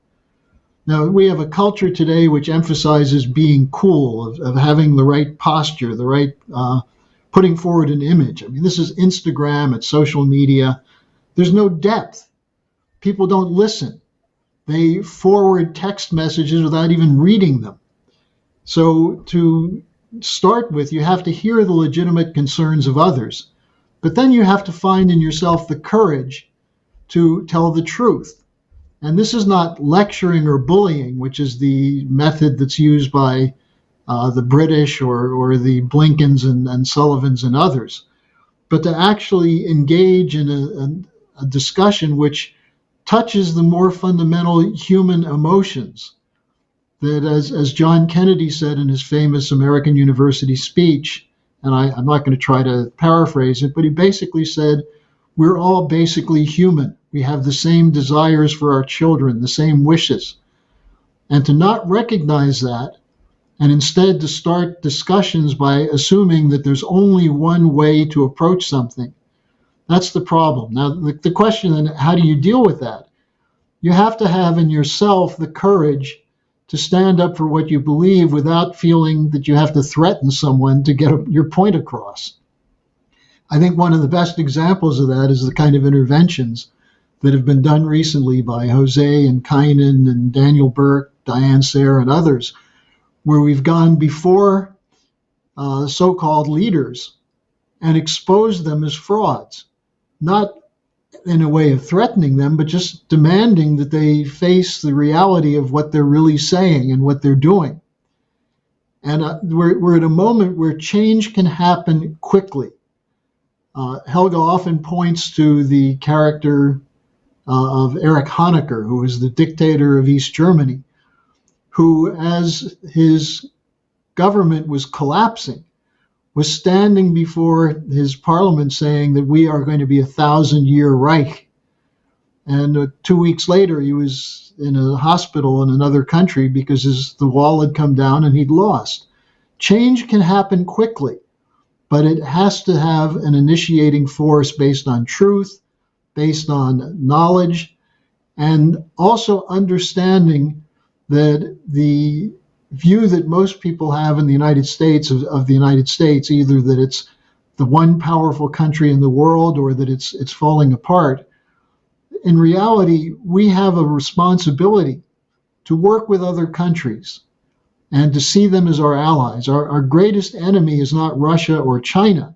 Now, we have a culture today which emphasizes being cool, of having the right posture, the right putting forward an image. I mean, this is Instagram, it's social media. There's no depth. People don't listen. They forward text messages without even reading them. So to start with, you have to hear the legitimate concerns of others, but then you have to find in yourself the courage to tell the truth. And this is not lecturing or bullying, which is the method that's used by the British or the Blinkens and Sullivans and others, but to actually engage in a discussion which touches the more fundamental human emotions. That, as John Kennedy said in his famous American University speech, and I'm not going to try to paraphrase it, but he basically said, we're all basically human. We have the same desires for our children, the same wishes. And to not recognize that, and instead to start discussions by assuming that there's only one way to approach something, that's the problem. Now, the question then, how do you deal with that? You have to have in yourself the courage to stand up for what you believe without feeling that you have to threaten someone to get your point across. I think one of the best examples of that is the kind of interventions that have been done recently by Jose and Kynan and Daniel Burke, Diane Sayre, and others, where we've gone before so-called leaders and exposed them as frauds, not in a way of threatening them, but just demanding that they face the reality of what they're really saying and what they're doing. And we're at a moment where change can happen quickly. Helga often points to the character of Erich Honecker, who was the dictator of East Germany, who, as his government was collapsing, was standing before his parliament saying that we are going to be a 1,000-year Reich. And 2 weeks later, he was in a hospital in another country because the wall had come down and he'd lost. Change can happen quickly, but it has to have an initiating force based on truth, based on knowledge, and also understanding that the view that most people have in the United States of the United States, either that it's the one powerful country in the world or that it's falling apart. In reality, we have a responsibility to work with other countries and to see them as our allies. Our greatest enemy is not Russia or China.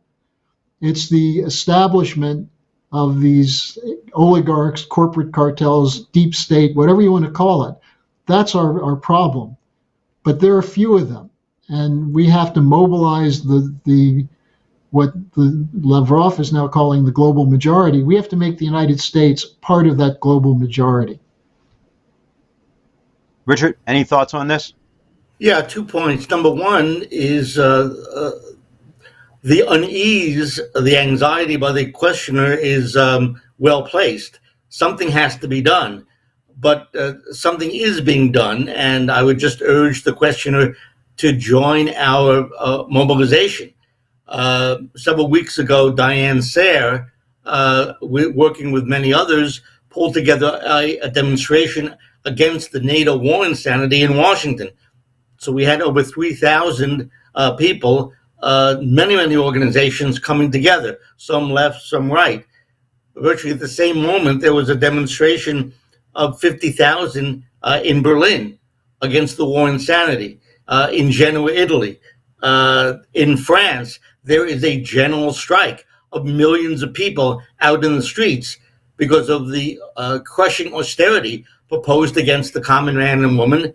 It's the establishment of these oligarchs, corporate cartels, deep state, whatever you want to call it. That's our problem. But there are few of them, and we have to mobilize what Lavrov is now calling the global majority. We have to make the United States part of that global majority. Richard, any thoughts on this? Yeah, 2 points. Number one is the unease, the anxiety by the questioner is well placed. Something has to be done. But something is being done, and I would just urge the questioner to join our mobilization. Several weeks ago, Diane Sayre, working with many others, pulled together a demonstration against the NATO war insanity in Washington. So we had over 3,000 people, many organizations coming together, some left, some right. Virtually at the same moment, there was a demonstration of 50,000 in Berlin against the war insanity. In Genoa, Italy. In France, there is a general strike of millions of people out in the streets because of the crushing austerity proposed against the common man and woman,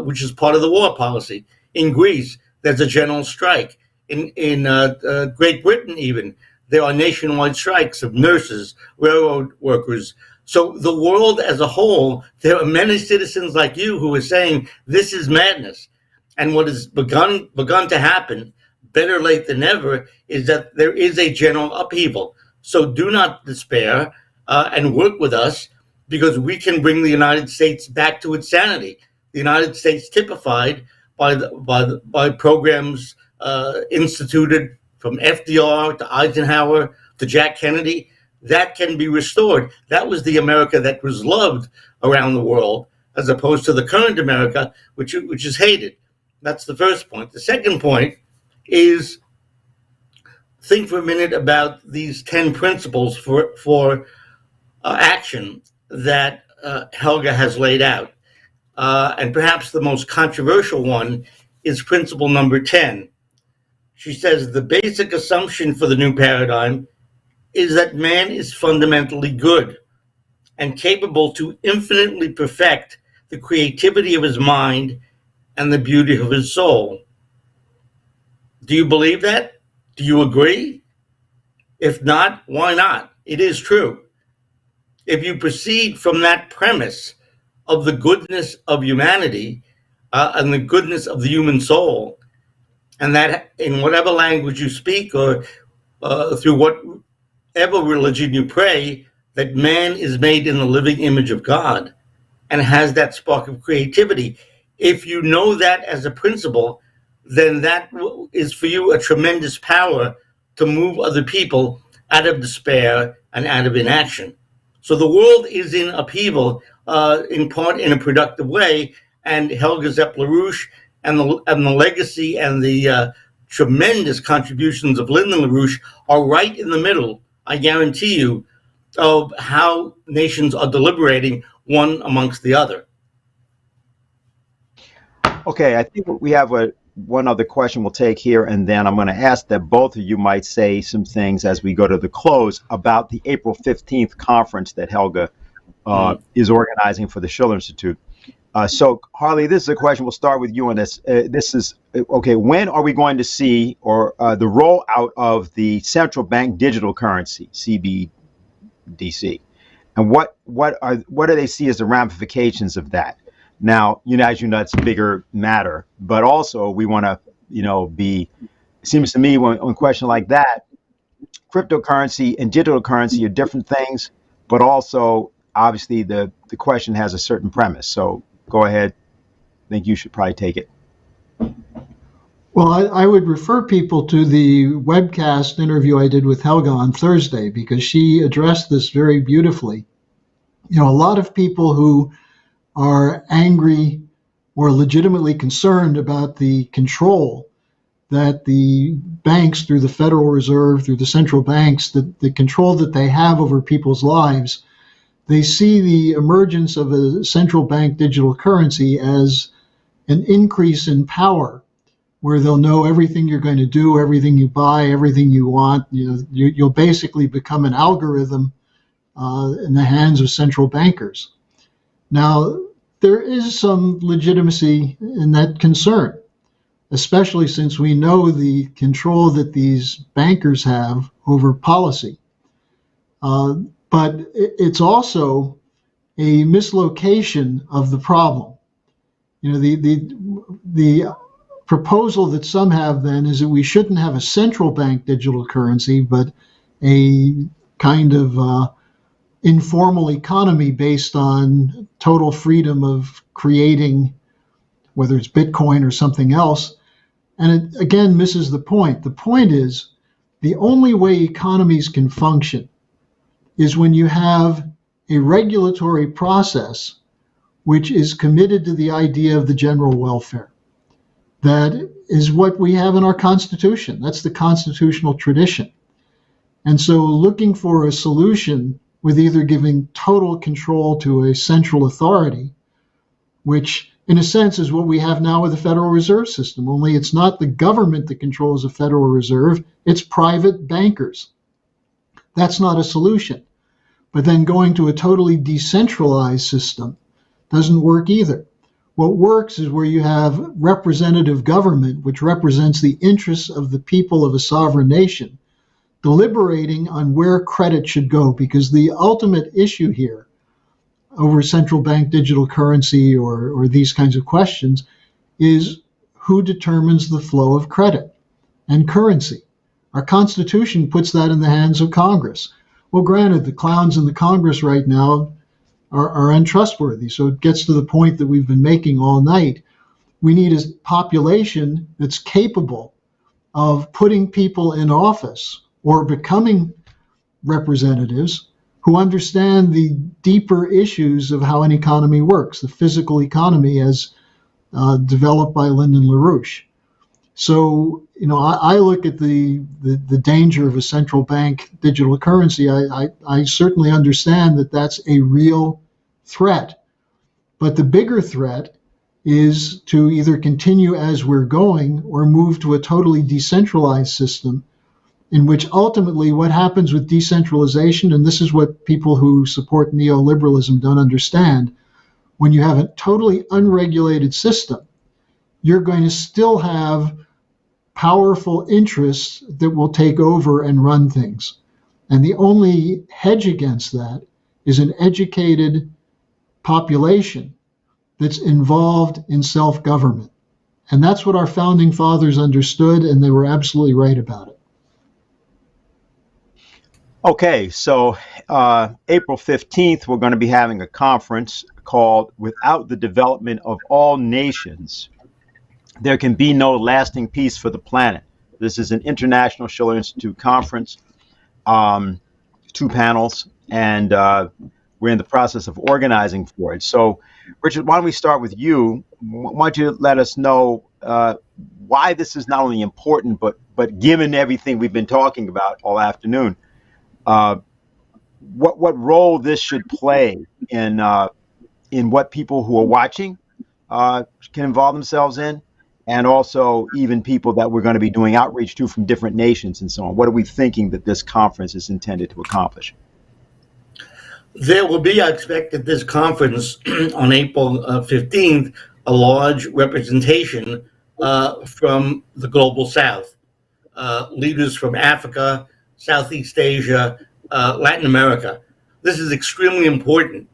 which is part of the war policy. In Greece, there's a general strike. In Great Britain, even, there are nationwide strikes of nurses, railroad workers. So the world as a whole, there are many citizens like you who are saying this is madness. And what has begun to happen, better late than never, is that there is a general upheaval. So do not despair and work with us, because we can bring the United States back to its sanity. The United States typified by programs instituted from FDR to Eisenhower to Jack Kennedy. That can be restored. That was the America that was loved around the world, as opposed to the current America, which is hated. That's the first point. The second point is, think for a minute about these 10 principles for action that Helga has laid out. And perhaps the most controversial one is principle number 10. She says the basic assumption for the new paradigm is that man is fundamentally good and capable to infinitely perfect the creativity of his mind and the beauty of his soul. Do you believe that? Do you agree? If not, why not? It is true. If you proceed from that premise of the goodness of humanity and the goodness of the human soul, and that in whatever language you speak or through whatever religion you pray, that man is made in the living image of God and has that spark of creativity. If you know that as a principle, then that is for you a tremendous power to move other people out of despair and out of inaction. So the world is in upheaval, in part in a productive way, and Helga Larouche and the legacy and the tremendous contributions of Lyndon LaRouche are right in the middle, I guarantee you, of how nations are deliberating one amongst the other. Okay, I think we have one other question we'll take here, and then I'm going to ask that both of you might say some things as we go to the close about the April 15th conference that Helga is organizing for the Schiller Institute. So, Harley, this is a question. We'll start with you on this. This is okay. When are we going to see the rollout of the central bank digital currency (CBDC), and what do they see as the ramifications of that? Now, as you know, it's a bigger matter, but also we want to, it seems to me when a question like that, cryptocurrency and digital currency are different things, but also obviously the question has a certain premise. So go ahead. I think you should probably take it. Well, I would refer people to the webcast interview I did with Helga on Thursday, because she addressed this very beautifully. A lot of people who are angry or legitimately concerned about the control that the banks, through the Federal Reserve, through the central banks, the control that they have over people's lives, they see the emergence of a central bank digital currency as an increase in power, where they'll know everything you're going to do, everything you buy, everything you want. You'll basically become an algorithm in the hands of central bankers. Now, there is some legitimacy in that concern, especially since we know the control that these bankers have over policy. But it's also a mislocation of the problem. The proposal that some have then is that we shouldn't have a central bank digital currency, but a kind of informal economy based on total freedom of creating, whether it's Bitcoin or something else. And it, again, misses the point. The point is, the only way economies can function is when you have a regulatory process which is committed to the idea of the general welfare. That is what we have in our Constitution. That's the constitutional tradition. And so looking for a solution with either giving total control to a central authority, which in a sense is what we have now with the Federal Reserve System, only it's not the government that controls the Federal Reserve, it's private bankers. That's not a solution. But then going to a totally decentralized system doesn't work either. What works is where you have representative government, which represents the interests of the people of a sovereign nation, deliberating on where credit should go, because the ultimate issue here over central bank digital currency or these kinds of questions is who determines the flow of credit and currency. Our Constitution puts that in the hands of Congress. Well, granted, the clowns in the Congress right now are untrustworthy, so it gets to the point that we've been making all night. We need a population that's capable of putting people in office or becoming representatives who understand the deeper issues of how an economy works, the physical economy as developed by Lyndon Larouche. So, I look at the danger of a central bank digital currency. I certainly understand that that's a real threat. But the bigger threat is to either continue as we're going or move to a totally decentralized system, in which ultimately what happens with decentralization, and this is what people who support neoliberalism don't understand, when you have a totally unregulated system, you're going to still have powerful interests that will take over and run things. And the only hedge against that is an educated population that's involved in self-government. And that's what our founding fathers understood, and they were absolutely right about it. Okay, so April 15th, we're going to be having a conference called Without the Development of All Nations, There Can Be No Lasting Peace for the Planet. This is an international Schiller Institute conference, 2 panels, and we're in the process of organizing for it. So, Richard, why don't we start with you? Why don't you let us know why this is not only important, but given everything we've been talking about all afternoon, what role this should play in what people who are watching can involve themselves in, and also even people that we're going to be doing outreach to from different nations and so on. What are we thinking that this conference is intended to accomplish? There will be, I expect, at this conference on April 15th, a large representation from the global South, leaders from Africa, Southeast Asia, Latin America. This is extremely important.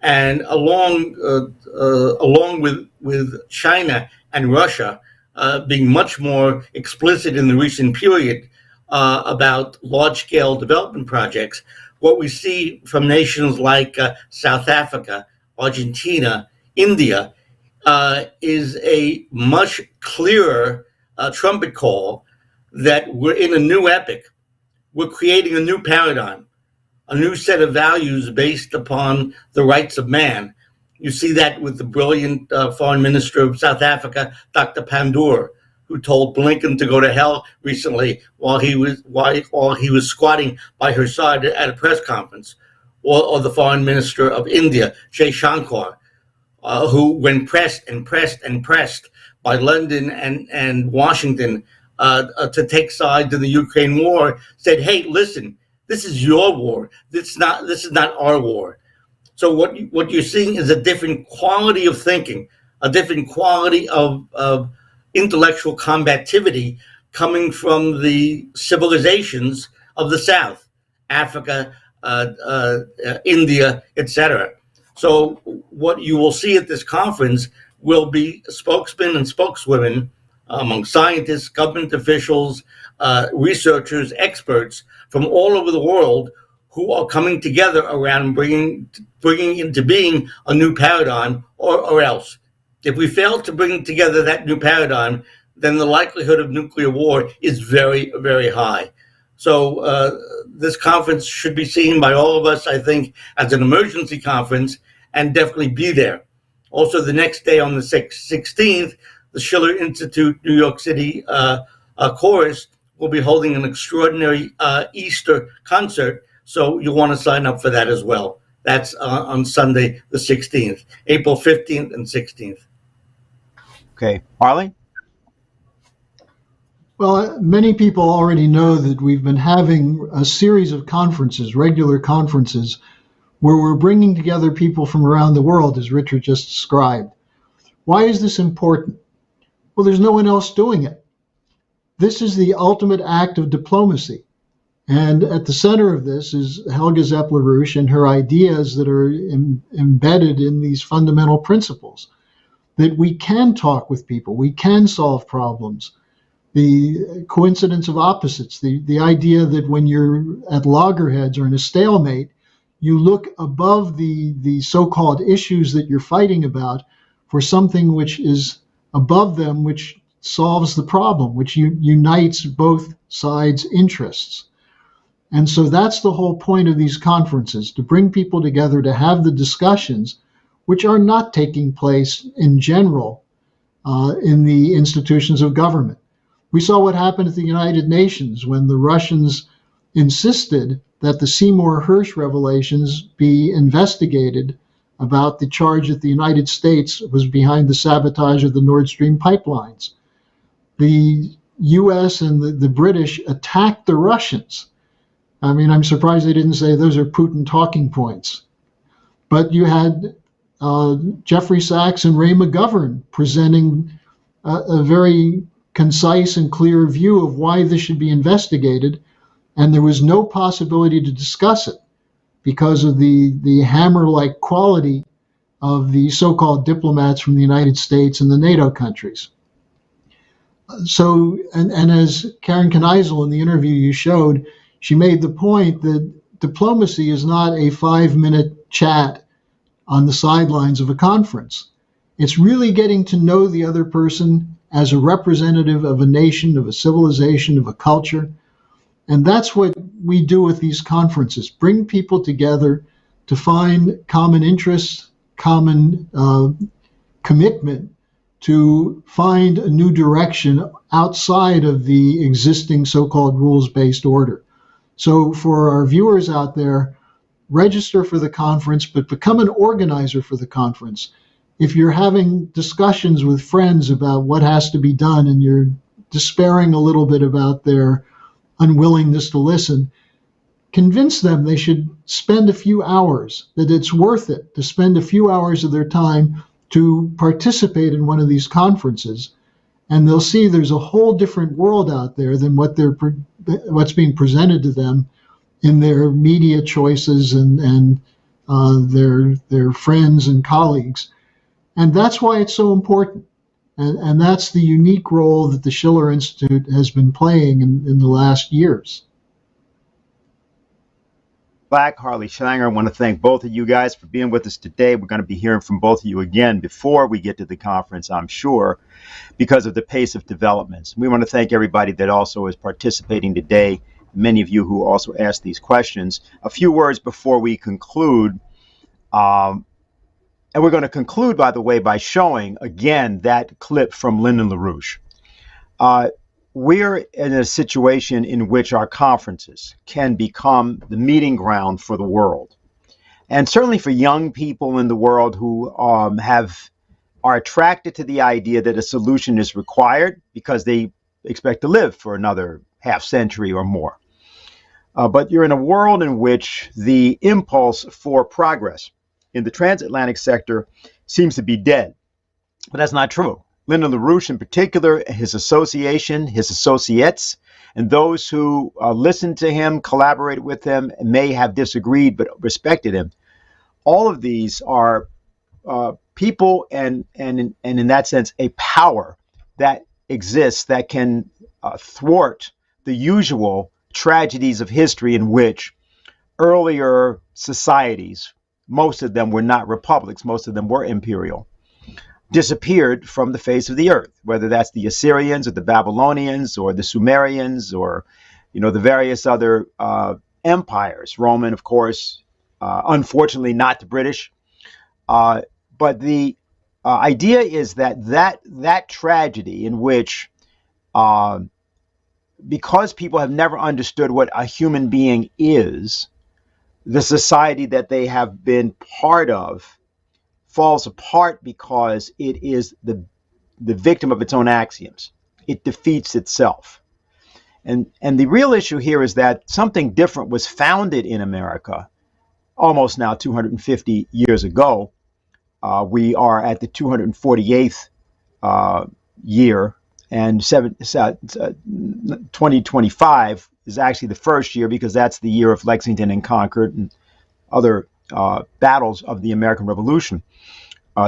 And along with China and Russia being much more explicit in the recent period about large-scale development projects, what we see from nations like South Africa, Argentina, India, is a much clearer trumpet call that we're in a new epoch. We're creating a new paradigm, a new set of values based upon the rights of man. You see that with the brilliant foreign minister of South Africa, Dr. Pandor, who told Blinken to go to hell recently while he was squatting by her side at a press conference, or the foreign minister of India, Jay Shankar, who, when pressed by London and Washington to take sides in the Ukraine war, said, "Hey, listen, this is your war. This is not our war." So what you're seeing is a different quality of thinking, a different quality of intellectual combativity coming from the civilizations of the South, Africa, India, etc. So what you will see at this conference will be spokesmen and spokeswomen among scientists, government officials, researchers, experts from all over the world who are coming together around bringing into being a new paradigm, or else. If we fail to bring together that new paradigm, then the likelihood of nuclear war is very, very high. So this conference should be seen by all of us, I think, as an emergency conference, and definitely be there. Also, the next day on the 16th, the Schiller Institute, New York City chorus will be holding an extraordinary Easter concert, so you'll want to sign up for that as well. That's on Sunday, the 16th, April 15th and 16th. Okay. Harley? Well, many people already know that we've been having a series of conferences, regular conferences, where we're bringing together people from around the world, as Richard just described. Why is this important? Well, there's no one else doing it. This is the ultimate act of diplomacy. And at the center of this is Helga Zepp-LaRouche and her ideas that are embedded in these fundamental principles, that we can talk with people, we can solve problems. The coincidence of opposites, the idea that when you're at loggerheads or in a stalemate, you look above the so-called issues that you're fighting about for something which is above them, which solves the problem, which unites both sides' interests. And so that's the whole point of these conferences, to bring people together to have the discussions which are not taking place in general in the institutions of government. We saw what happened at the United Nations when the Russians insisted that the Seymour Hersh revelations be investigated about the charge that the United States was behind the sabotage of the Nord Stream pipelines. The US and the British attacked the Russians. I mean, I'm surprised they didn't say those are Putin talking points. But you had Jeffrey Sachs and Ray McGovern presenting a very concise and clear view of why this should be investigated, and there was no possibility to discuss it because of the hammer-like quality of the so-called diplomats from the United States and the NATO countries. So, and as Karen Kneisel in the interview you showed, she made the point that diplomacy is not a 5-minute chat on the sidelines of a conference. It's really getting to know the other person as a representative of a nation, of a civilization, of a culture. And that's what we do with these conferences, bring people together to find common interests, common commitment to find a new direction outside of the existing so-called rules-based order. So for our viewers out there, register for the conference, but become an organizer for the conference. If you're having discussions with friends about what has to be done and you're despairing a little bit about their unwillingness to listen, convince them they should spend a few hours, that it's worth it to spend a few hours of their time to participate in one of these conferences. And they'll see there's a whole different world out there than what's being presented to them in their media choices and their friends and colleagues. And that's why it's so important. And that's the unique role that the Schiller Institute has been playing in the last years. Harley, Schlanger, I want to thank both of you guys for being with us today. We're going to be hearing from both of you again before we get to the conference, I'm sure, because of the pace of developments. We want to thank everybody that also is participating today, many of you who also asked these questions. A few words before we conclude. And we're going to conclude, by the way, by showing, again, that clip from Lyndon LaRouche. We're in a situation in which our conferences can become the meeting ground for the world. And certainly for young people in the world who are attracted to the idea that a solution is required because they expect to live for another half century or more. But you're in a world in which the impulse for progress in the transatlantic sector seems to be dead. But that's not true. Lyndon LaRouche in particular, his association, his associates, and those who listened to him, collaborated with him, may have disagreed but respected him. All of these are people and in that sense, a power that exists that can thwart the usual tragedies of history in which earlier societies, most of them were not republics, most of them were imperial, disappeared from the face of the earth, whether that's the Assyrians or the Babylonians or the Sumerians or, the various other empires. Roman, of course, unfortunately not the British. But the idea is that tragedy in which, because people have never understood what a human being is, the society that they have been part of falls apart because it is the victim of its own axioms. It defeats itself. And the real issue here is that something different was founded in America almost now 250 years ago. We are at the 248th year, and 2025 is actually the first year because that's the year of Lexington and Concord and other battles of the American Revolution.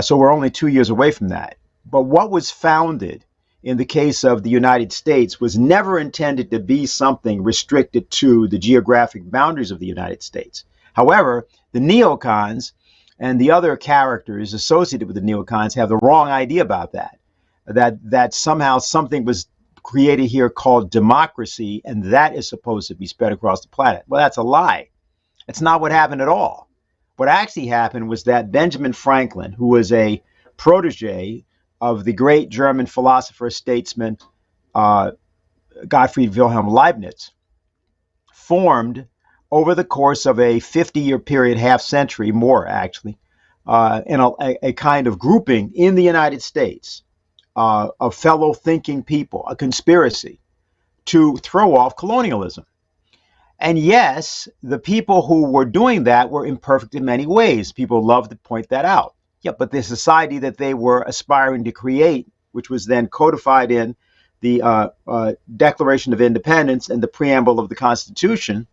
So we're only 2 years away from that. But what was founded in the case of the United States was never intended to be something restricted to the geographic boundaries of the United States. However, the neocons and the other characters associated with the neocons have the wrong idea about that somehow something was created here called democracy, and that is supposed to be spread across the planet. Well, that's a lie. It's not what happened at all. What actually happened was that Benjamin Franklin, who was a protege of the great German philosopher, statesman, Gottfried Wilhelm Leibniz, formed over the course of a 50-year period, half century, more actually, in a kind of grouping in the United States of fellow thinking people, a conspiracy to throw off colonialism. And yes, the people who were doing that were imperfect in many ways. People love to point that out. Yeah, but the society that they were aspiring to create, which was then codified in the Declaration of Independence and the preamble of the Constitution,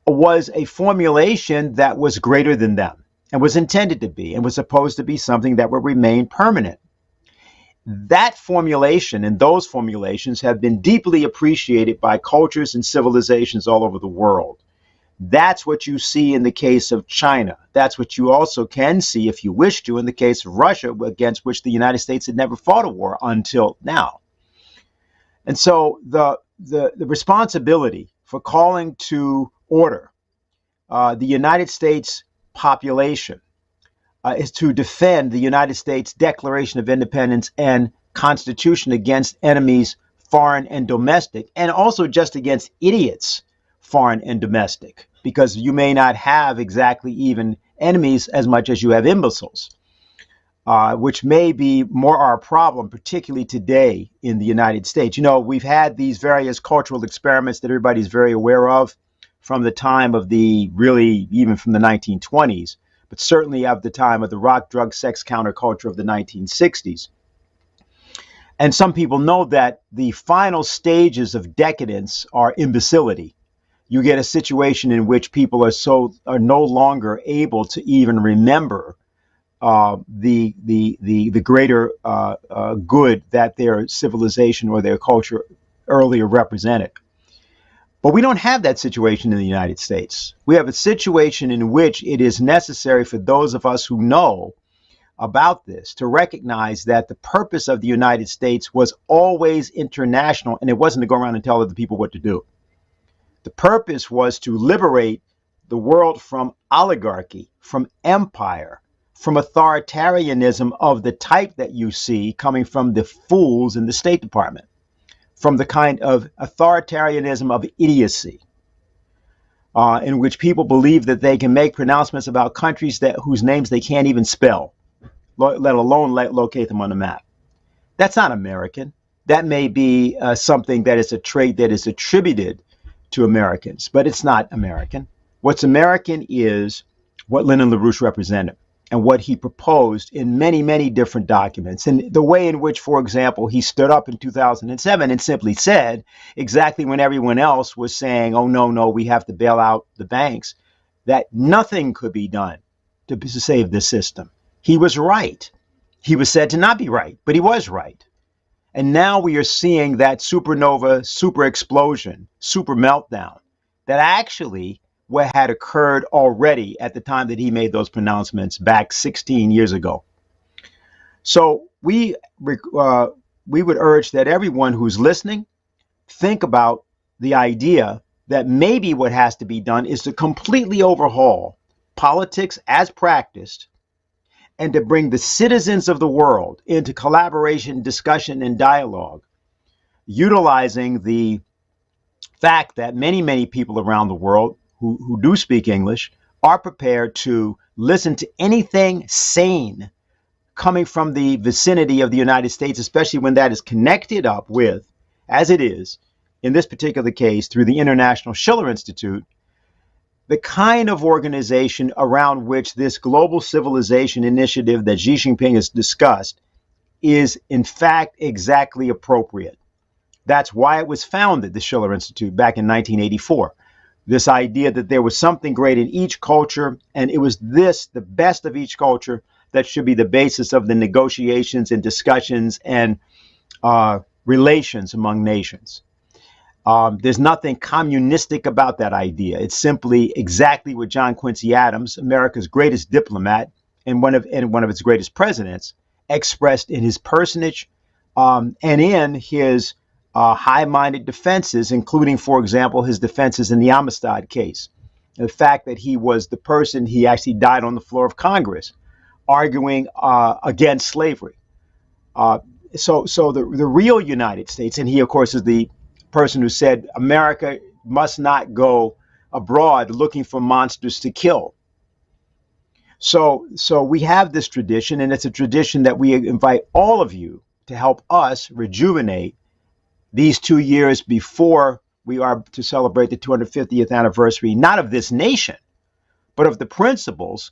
was a formulation that was greater than them and was intended to be and was supposed to be something that would remain permanent. That formulation and those formulations have been deeply appreciated by cultures and civilizations all over the world. That's what you see in the case of China. That's what you also can see, if you wish to, in the case of Russia, against which the United States had never fought a war until now. And so the responsibility for calling to order the United States population is to defend the United States Declaration of Independence and Constitution against enemies, foreign and domestic, and also just against idiots, foreign and domestic, because you may not have exactly even enemies as much as you have imbeciles, which may be more our problem, particularly today in the United States. You know, we've had these various cultural experiments that everybody's very aware of from the time of even from the 1920s, but certainly of the time of the rock, drug, sex counterculture of the 1960s. And some people know that the final stages of decadence are imbecility. You get a situation in which people are no longer able to even remember the greater good that their civilization or their culture earlier represented. But we don't have that situation in the United States. We have a situation in which it is necessary for those of us who know about this to recognize that the purpose of the United States was always international, and it wasn't to go around and tell other people what to do. The purpose was to liberate the world from oligarchy, from empire, from authoritarianism of the type that you see coming from the fools in the State Department, from the kind of authoritarianism of idiocy, in which people believe that they can make pronouncements about countries whose names they can't even spell, let alone locate them on the map. That's not American. That may be something that is a trait that is attributed to Americans, but it's not American. What's American is what Lyndon LaRouche represented and what he proposed in many, many different documents. And the way in which, for example, he stood up in 2007 and simply said, exactly when everyone else was saying, oh, no, we have to bail out the banks, that nothing could be done to save this system. He was right. He was said to not be right, but he was right. And now we are seeing that supernova, super explosion, super meltdown that actually had occurred already at the time that he made those pronouncements back 16 years ago. So we would urge that everyone who's listening think about the idea that maybe what has to be done is to completely overhaul politics as practiced and to bring the citizens of the world into collaboration, discussion, and dialogue, utilizing the fact that many, many people around the world who do speak English are prepared to listen to anything sane coming from the vicinity of the United States, especially when that is connected up with, as it is, in this particular case, through the International Schiller Institute, the kind of organization around which this global civilization initiative that Xi Jinping has discussed is, in fact, exactly appropriate. That's why it was founded, the Schiller Institute, back in 1984. This idea that there was something great in each culture, and it was the best of each culture, that should be the basis of the negotiations and discussions and relations among nations. There's nothing communistic about that idea. It's simply exactly what John Quincy Adams, America's greatest diplomat and one of its greatest presidents, expressed in his personage and in his high-minded defenses, including, for example, his defenses in the Amistad case. The fact that he actually died on the floor of Congress arguing against slavery. So the real United States, and he, of course, is the person who said America must not go abroad looking for monsters to kill. So we have this tradition, and it's a tradition that we invite all of you to help us rejuvenate these 2 years before we are to celebrate the 250th anniversary, not of this nation, but of the principles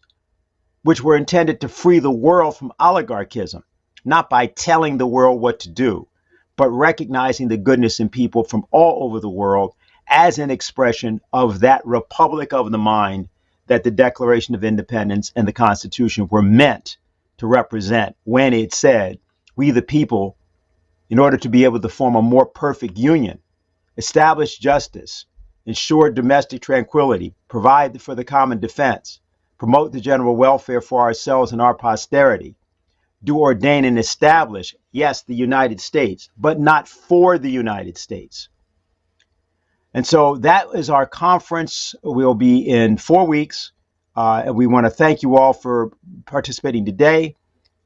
which were intended to free the world from oligarchism, not by telling the world what to do, but recognizing the goodness in people from all over the world as an expression of that republic of the mind that the Declaration of Independence and the Constitution were meant to represent when it said, we the people, in order to be able to form a more perfect union, establish justice, ensure domestic tranquility, provide for the common defense, promote the general welfare for ourselves and our posterity, do ordain and establish, yes, the United States, but not for the United States. And so that is our conference. We'll be in 4 weeks. And we want to thank you all for participating today.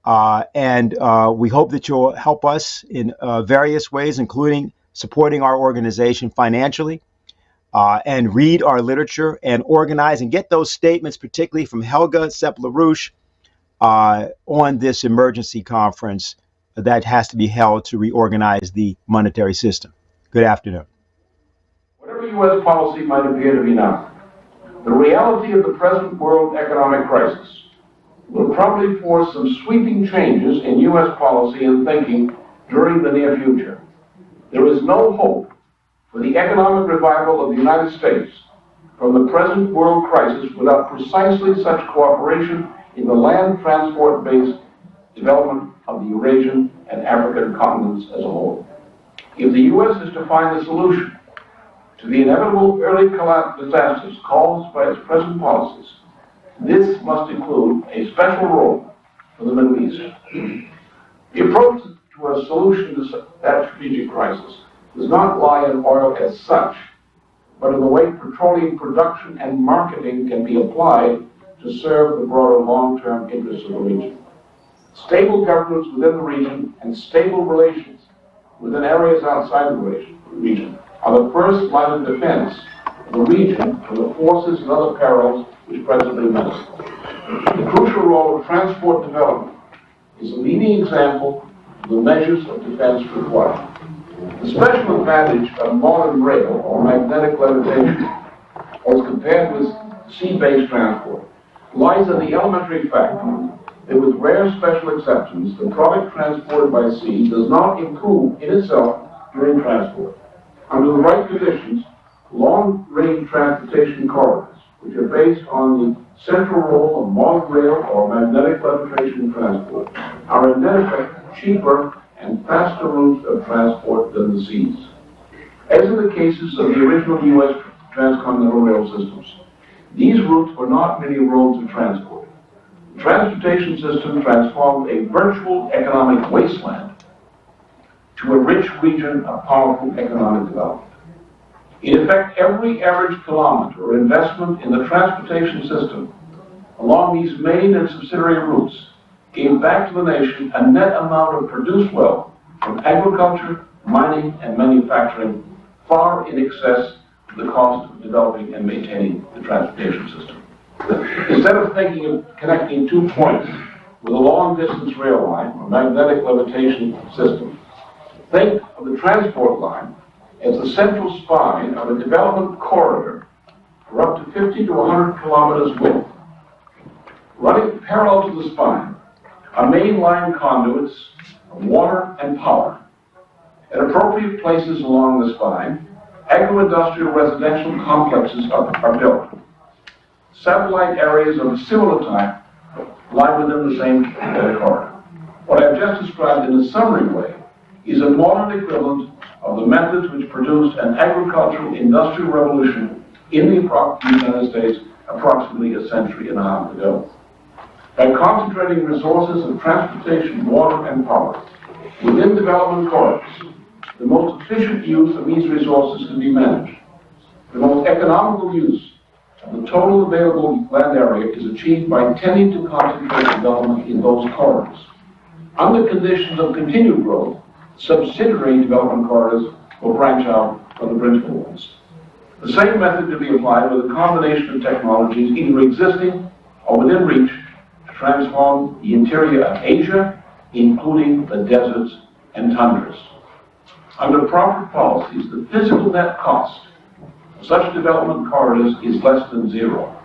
And we hope that you'll help us in various ways, including supporting our organization financially, and read our literature and organize and get those statements, particularly from Helga Sepp-LaRouche, on this emergency conference that has to be held to reorganize the monetary system. Good afternoon. Whatever you U.S. policy might appear to be now, the reality of the present world economic crisis will probably force some sweeping changes in U.S. policy and thinking during the near future. There is no hope for the economic revival of the United States from the present world crisis without precisely such cooperation in the land transport-based development of the Eurasian and African continents as a whole. If the U.S. is to find a solution to the inevitable early disasters caused by its present policies, this must include a special role for the Middle East. The approach to a solution to that strategic crisis does not lie in oil as such, but in the way petroleum production and marketing can be applied to serve the broader long-term interests of the region. Stable governments within the region and stable relations within areas outside the region are the first line of defense of the region from the forces and other perils which presently menace. The crucial role of transport development is a leading example of the measures of defense required. The special advantage of modern rail or magnetic levitation, as compared with sea-based transport, lies in the elementary fact that with rare special exceptions, the product transported by sea does not improve in itself during transport. Under the right conditions, long-range transportation corridors, which are based on the central role of modern rail or magnetic levitation transport, are in net effect cheaper and faster routes of transport than the seas. As in the cases of the original U.S. transcontinental rail systems, these routes were not merely roads of transport. The transportation system transformed a virtual economic wasteland to a rich region of powerful economic development. In effect, every average kilometer or investment in the transportation system along these main and subsidiary routes gave back to the nation a net amount of produced wealth from agriculture, mining, and manufacturing far in excess of the cost of developing and maintaining the transportation system. Instead of thinking of connecting 2 points with a long-distance rail line or magnetic levitation system, think of the transport line as the central spine of a development corridor for up to 50 to 100 kilometers width. Running parallel to the spine are main line conduits of water and power. At appropriate places along the spine, agro-industrial residential complexes are built. Satellite areas of a similar type lie within the same corridor. What I've just described in a summary way is a modern equivalent of the methods which produced an agricultural industrial revolution in the United States approximately a century and a half ago. By concentrating resources of transportation, water, and power within development corridors, the most efficient use of these resources can be managed. The most economical use of the total available land area is achieved by tending to concentrate development in those corridors. Under conditions of continued growth, subsidiary development corridors will branch out from the principal ones. The same method can be applied with a combination of technologies either existing or within reach to transform the interior of Asia, including the deserts and tundras. Under proper policies, the physical net cost of such development corridors is less than zero.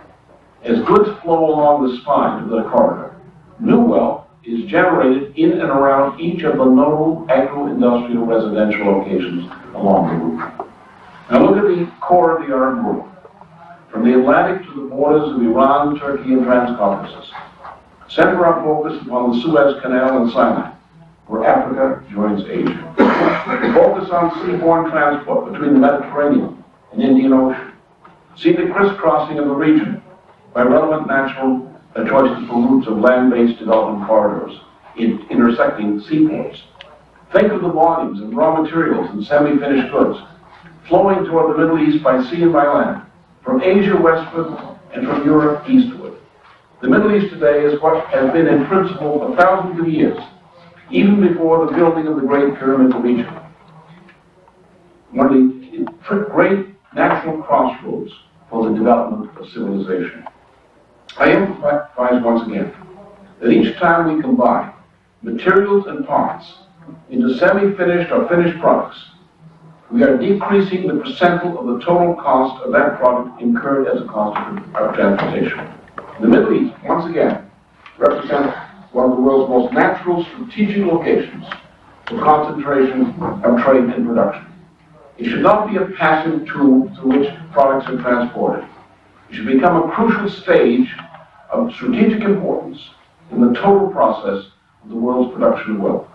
As goods flow along the spine of the corridor, new wealth is generated in and around each of the nodal agro-industrial residential locations along the route. Now look at the core of the Arab world. From the Atlantic to the borders of Iran, Turkey, and Transcaucasus. Center our focus upon the Suez Canal and Sinai, where Africa joins Asia. Focus on seaborne transport between the Mediterranean and Indian Ocean. See the crisscrossing of the region by relevant natural choices for routes of land-based development corridors intersecting seaports. Think of the volumes of raw materials and semi-finished goods flowing toward the Middle East by sea and by land, from Asia westward and from Europe eastward. The Middle East today is what has been in principle for thousands of years, even before the building of the Great Pyramid of Egypt. One of the great natural crossroads for the development of civilization. I emphasize once again that each time we combine materials and parts into semi-finished or finished products, We are decreasing the percentile of the total cost of that product incurred as a cost of transportation. The Middle East, once again, represents one of the world's most natural strategic locations for concentration of trade and production. It should not be a passive tool through which products are transported. It should become a crucial stage of strategic importance in the total process of the world's production of wealth.